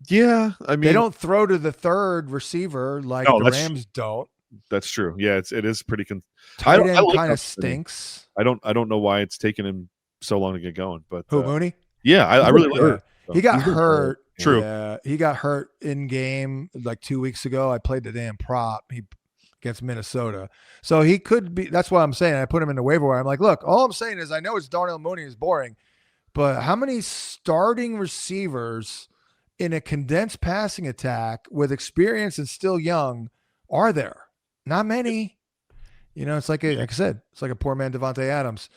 Yeah, I mean, they don't throw to the third receiver like the Rams don't. That's true. Yeah, it is pretty. Tight end kind of stinks. I don't know why it's taken him so long to get going. But Mooney? Yeah, I really like him. He got hurt. True. Yeah, he got hurt in game like 2 weeks ago. I played the damn prop against Minnesota, so he could be. That's what I'm saying. I put him in the waiver wire. I'm like, look, all I'm saying is I know it's Darnell Mooney is boring, but how many starting receivers in a condensed passing attack with experience and still young are there? Not many. It's like I said, it's like a poor man Devontae Adams.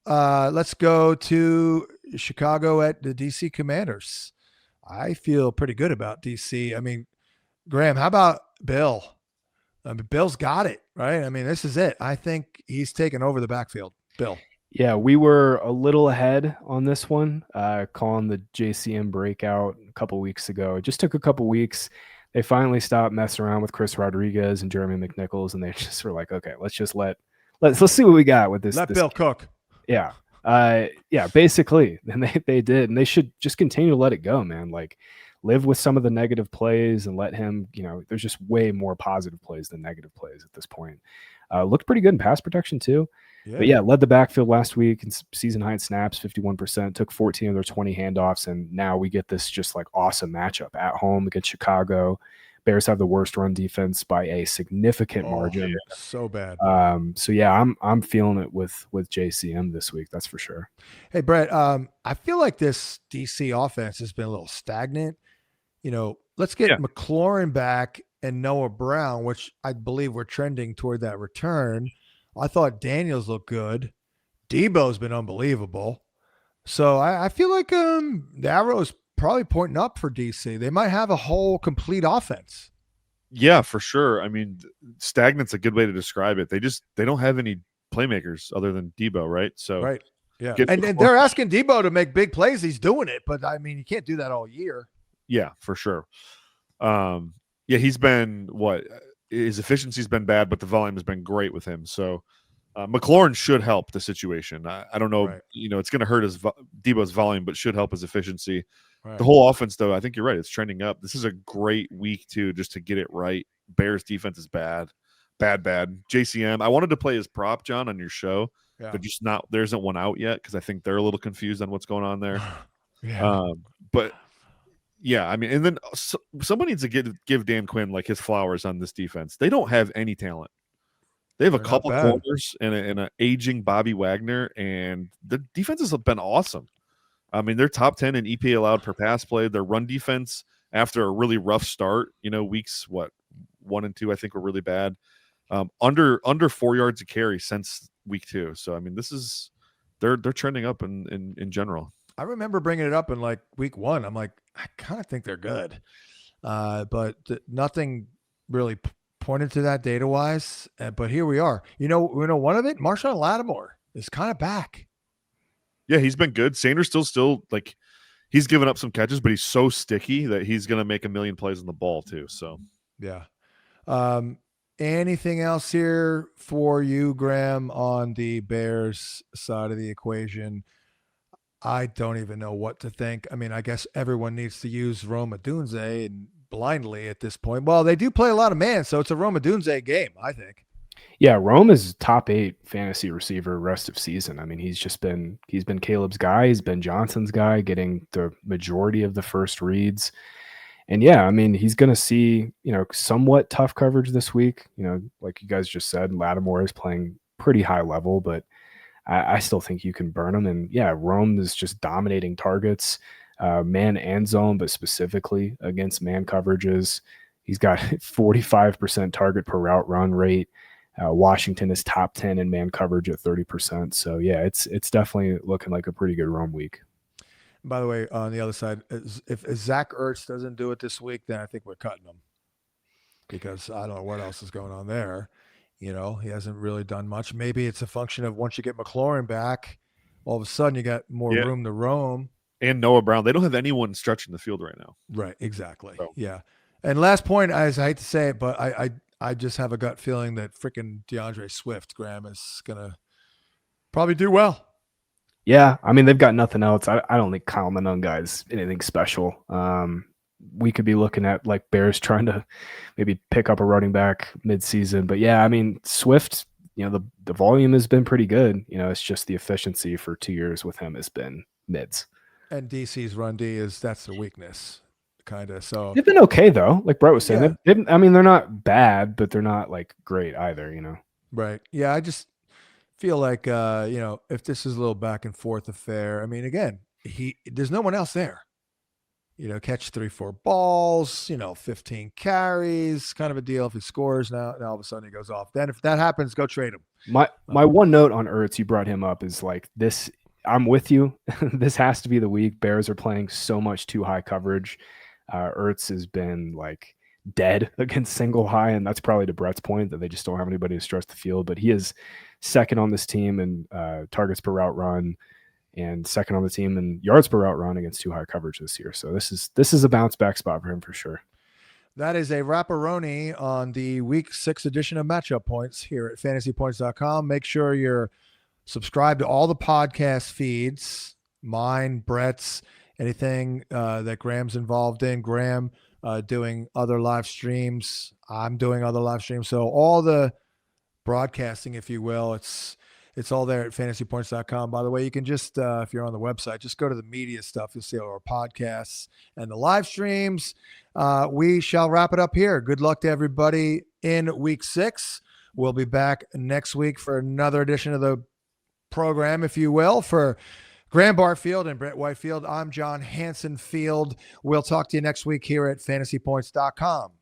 Let's go to Chicago at the DC Commanders. I feel pretty good about DC. I mean, Graham, how about Bill? I mean, Bill's got it, right? I mean, this is it. I think he's taken over the backfield. Bill. Yeah, we were a little ahead on this one, calling the JCM breakout a couple weeks ago. It just took a couple weeks. They finally stopped messing around with Chris Rodriguez and Jeremy McNichols, and they just were like, okay, let's just let's see what we got with this. Let Bill cook. Yeah. Basically. And they did. And they should just continue to let it go, man. Like, live with some of the negative plays and let him, there's just way more positive plays than negative plays at this point. Looked pretty good in pass protection too. Yeah. But yeah, led the backfield last week in season high snaps, 51%, took 14 of their 20 handoffs. And now we get this just like awesome matchup at home against Chicago. Bears have the worst run defense by a significant margin. Yeah, so bad. So yeah, I'm feeling it with JCM this week. That's for sure. Hey, Brett, I feel like this DC offense has been a little stagnant. Let's get McLaurin back and Noah Brown, which I believe we're trending toward that return. I thought Daniels looked good. Debo's been unbelievable. So I feel like the arrow is probably pointing up for DC. They might have a whole complete offense. Yeah, for sure. I mean, stagnant's a good way to describe it. They don't have any playmakers other than Debo, right? So Right. Yeah. get And they're asking Debo to make big plays. He's doing it, but I mean, you can't do that all year. yeah, for sure. Yeah, he's been his efficiency's been bad, but the volume has been great with him. So McLaurin should help the situation. I don't know, Right. it's going to hurt Debo's volume, but should help his efficiency. Right. The whole offense, though, I think you're right. It's trending up. This is a great week too, just to get it right. Bears defense is bad. JCM. I wanted to play his prop, John, on your show. Yeah. They're just not. There isn't one out yet because I think they're a little confused on what's going on there. Yeah. But yeah, I mean, and then somebody needs to give Dan Quinn like his flowers on this defense. They don't have any talent. They have a They're couple not bad. corners and an aging Bobby Wagner, and the defenses have been awesome. I mean, they're top 10 in EP allowed per pass play. Their run defense, after a really rough start, weeks 1 and 2, I think were really bad. Under 4 yards a carry since week 2. So I mean, they're trending up in general. I remember bringing it up in like week 1. I'm like, I kind of think they're good, but nothing really pointed to that data wise. But here we are. One of it, Marshawn Lattimore is kind of back. Yeah, he's been good. Sanders still like he's given up some catches, but he's so sticky that he's going to make a million plays on the ball too. So yeah. Anything else here for you, Graham, on the Bears side of the equation? I don't even know what to think. I mean, I guess everyone needs to use Rome Odunze and blindly at this point. Well, they do play a lot of man, so it's a Rome Odunze game, I think. Yeah, Rome is top 8 fantasy receiver rest of season. I mean, he's been Caleb's guy. He's been Johnson's guy, getting the majority of the first reads. And yeah, I mean, he's going to see, somewhat tough coverage this week. Like you guys just said, Lattimore is playing pretty high level, but I still think you can burn him. And yeah, Rome is just dominating targets, man and zone, but specifically against man coverages. He's got 45% target per route run rate. Washington is top 10 in man coverage at 30%. So yeah, it's definitely looking like a pretty good Rome week. By the way, on the other side, if Zach Ertz doesn't do it this week, then I think we're cutting him because I don't know what else is going on there. He hasn't really done much. Maybe it's a function of once you get McLaurin back, all of a sudden you got more room to roam. And Noah Brown. They don't have anyone stretching the field right now. Right, exactly. So. Yeah. And last point, I hate to say it, but I just have a gut feeling that freaking DeAndre Swift, Graham, is going to probably do well. Yeah, I mean, they've got nothing else. I don't think Kyle Minogue guy's anything special. We could be looking at like Bears trying to maybe pick up a running back midseason. But yeah, I mean, Swift, the volume has been pretty good. It's just the efficiency for 2 years with him has been mids. And DC's run D that's the weakness, kind of. So they've been okay though. Like Brett was saying, I mean, they're not bad, but they're not like great either. Right. Yeah, I just feel like if this is a little back and forth affair. I mean, again, there's no one else there. Catch 3-4 balls, 15 carries, kind of a deal. If he scores now all of a sudden he goes off. Then if that happens, go trade him. My one note on Ertz, you brought him up, is like this. I'm with you. This has to be the week. Bears are playing so much too high coverage. Ertz has been like dead against single high, and that's probably to Brett's point that they just don't have anybody to stretch the field. But he is second on this team in targets per route run, and second on the team in yards per route run against too high coverage this year. So this is a bounce back spot for him for sure. That is a wrapperoni on the week 6 edition of Matchup Points here at fantasypoints.com. Make sure you're subscribed to all the podcast feeds, mine, Brett's, anything that Graham's involved in. Graham doing other live streams. I'm doing other live streams. So all the broadcasting, if you will, it's all there at fantasypoints.com. By the way, you can just, if you're on the website, just go to the media stuff. You'll see all our podcasts and the live streams. We shall wrap it up here. Good luck to everybody in week 6. We'll be back next week for another edition of the program, if you will. For Graham Barfield and Brett Whitefield, I'm John Hanson Field. We'll talk to you next week here at fantasypoints.com.